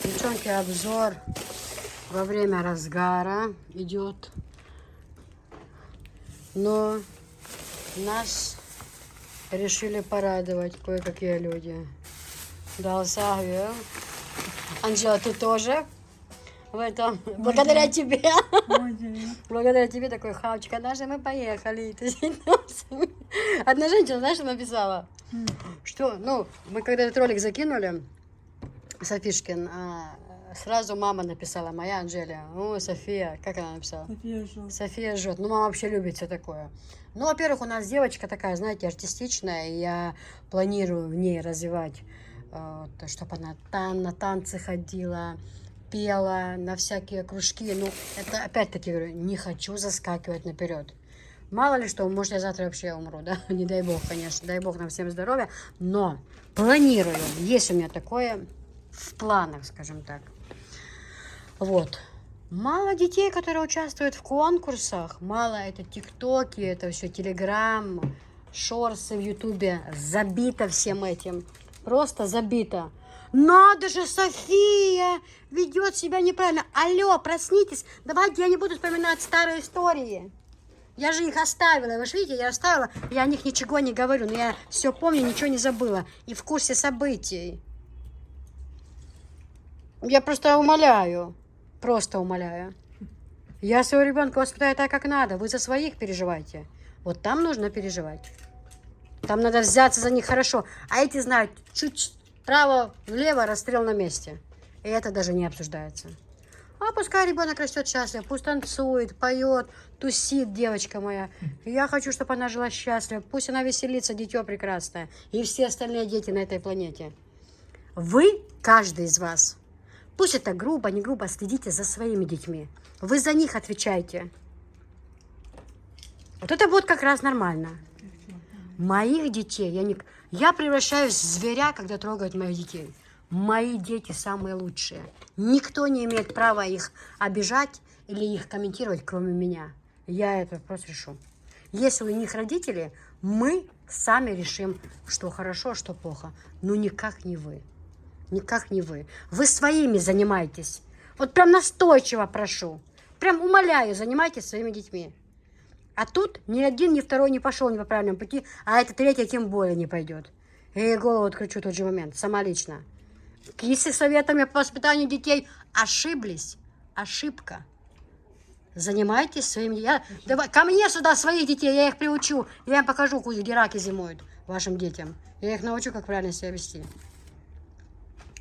Speaker 1: Девчонки, обзор во время разгара идет, но нас решили порадовать кое-какие люди. Да, Савия. Анжела, ты тоже в этом? Благодаря тебе. Благодаря тебе такой хавчик. Однажды мы поехали. Одна женщина, знаешь, что написала? Что, ну, мы когда этот ролик закинули, Софишкин, сразу мама написала, моя Анжелия, ну, София, как она написала?
Speaker 3: София жжет.
Speaker 1: София жжет. Ну, мама вообще любит все такое. Ну, во-первых, у нас девочка такая, знаете, артистичная, и я планирую в ней развивать, чтобы она на танцы ходила, пела, на всякие кружки. Ну, это опять-таки, говорю, не хочу заскакивать наперед. Мало ли что, может, я завтра вообще умру, да? Не дай бог, конечно, дай бог нам всем здоровья. Но планирую, есть у меня такое в планах, скажем так. Вот. Мало детей, которые участвуют в конкурсах, мало это тиктоки, это все телеграм, шорсы в ютубе, забито всем этим, просто забито. Надо же, София ведет себя неправильно. Алло, проснитесь, давайте я не буду вспоминать старые истории. Я же их оставила, вы же видите, я оставила, я о них ничего не говорю, но я все помню, ничего не забыла и в курсе событий. Я просто умоляю. Я своего ребенка воспитаю так, как надо. Вы за своих переживайте. Вот там нужно переживать. Там надо взяться за них хорошо. А эти знают, чуть вправо-влево, расстрел на месте. И это даже не обсуждается. А пускай ребенок растет счастлив, пусть танцует, поет, тусит, девочка моя. Я хочу, чтобы она жила счастлива. Пусть она веселится, дитё прекрасное. И все остальные дети на этой планете. Вы, каждый из вас, пусть это грубо, не грубо, следите за своими детьми. Вы за них отвечаете. Вот это будет как раз нормально. Моих детей, я превращаюсь в зверя, когда трогают моих детей. Мои дети самые лучшие. Никто не имеет права их обижать или их комментировать, кроме меня. Я это просто решу. Если у них родители, мы сами решим, что хорошо, что плохо. Но никак не вы. Никак не вы. Вы своими занимаетесь. Вот прям настойчиво прошу. Прям умоляю, занимайтесь своими детьми. А тут ни один, ни второй не пошел не по правильному пути, а это третий тем более не пойдет. Я ей голову откручу в тот же момент, сама лично. Кисы советами по воспитанию детей ошиблись. Ошибка. Занимайтесь своими... Давай, ко мне сюда своих детей, я их приучу. Я им покажу, где раки зимуют вашим детям. Я их научу, как правильно себя вести.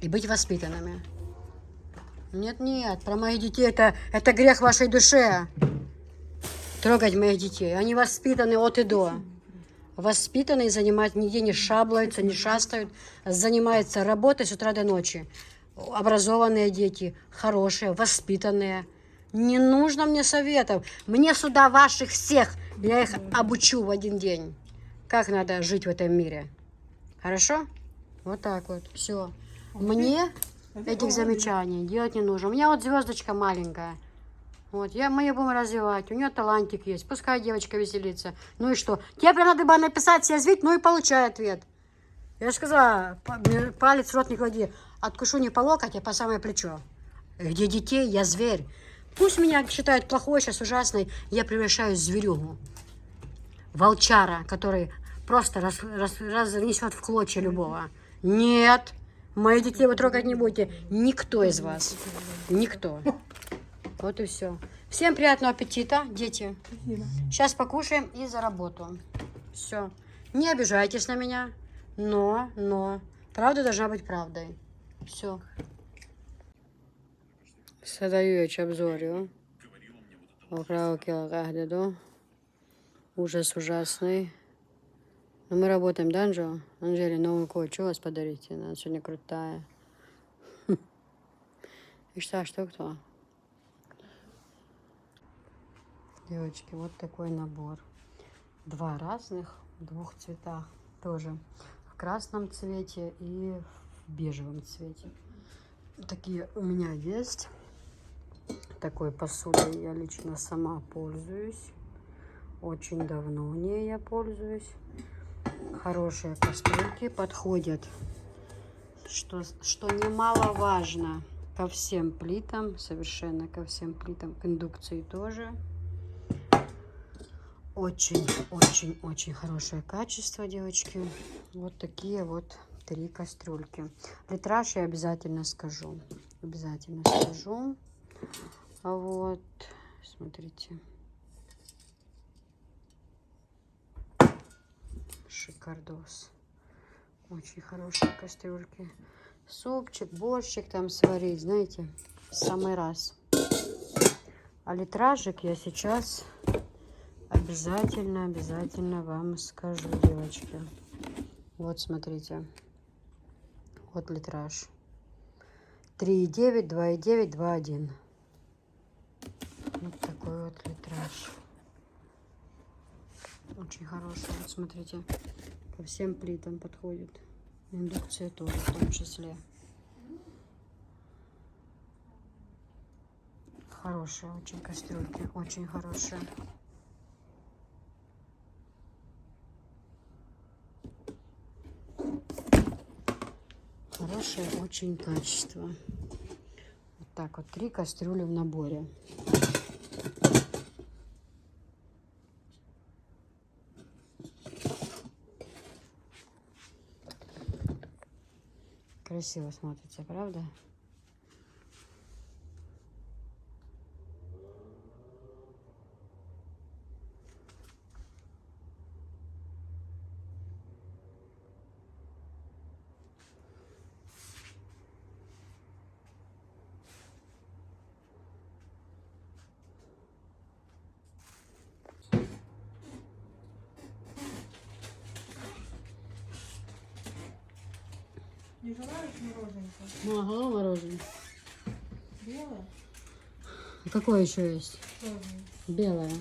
Speaker 1: И быть воспитанными. Нет, про моих детей это грех вашей душе. Трогать моих детей. Они воспитаны от и до. Воспитанные занимают, нигде не шаблаются, не шастают. Занимаются работой с утра до ночи. Образованные дети, хорошие, воспитанные. Не нужно мне советов. Мне сюда ваших всех. Я их обучу в один день. Как надо жить в этом мире. Хорошо? Вот так вот. Все. Мне этих замечаний делать не нужно. У меня вот звездочка маленькая. Вот, мы ее будем развивать. У нее талантик есть. Пускай девочка веселится. Ну и что? Тебе прям надо было написать, съязвить, ну и получай ответ. Я же сказала, палец в рот не клади. Откушу не по локоть, а по самое плечо. Где детей, я зверь. Пусть меня считают плохой, сейчас ужасной. Я превращаюсь в зверюгу. Волчара, который просто разнесет в клочья любого. Нет. Моих детей вы трогать не будете. Никто из вас. Никто. Вот и все. Всем приятного аппетита, дети.
Speaker 3: Спасибо.
Speaker 1: Сейчас покушаем и за работу. Все. Не обижайтесь на меня. Но. Правда должна быть правдой. Все. Содаючи обзорю. Украл килограмм. Ужас ужасный. Но мы работаем, да, Анжела? Анжеле новую кое-что вас подарите. Она сегодня крутая. И что кто? Девочки, вот такой набор. 2 разных, в 2 цветах. Тоже в красном цвете и в бежевом цвете. Такие у меня есть. Такой посудой я лично сама пользуюсь. Очень давно ней я пользуюсь. Хорошие кастрюльки подходят, что немаловажно, ко всем плитам, совершенно ко всем плитам, к индукции тоже. Очень хорошее качество, девочки. Вот такие вот 3 кастрюльки. Литраж я обязательно скажу. Вот, смотрите. Шикардос. Очень хорошие кастрюльки. Супчик, борщик там сварить, знаете, в самый раз. А литражик я сейчас обязательно вам скажу, девочки. Вот, смотрите. Вот литраж. 3,9, 2,9, 2,1. Вот такой вот литраж. Очень хороший. Вот смотрите, ко всем плитам подходит. Индукция тоже в том числе. Хорошие очень кастрюльки. Очень хорошие. Хорошее очень качество. Вот так вот 3 кастрюли в наборе. Красиво смотрится, правда?
Speaker 3: Не желаешь мороженка?
Speaker 1: Ага, мороженое.
Speaker 3: Белое?
Speaker 1: А какое еще есть?
Speaker 3: Черное.
Speaker 1: Белое.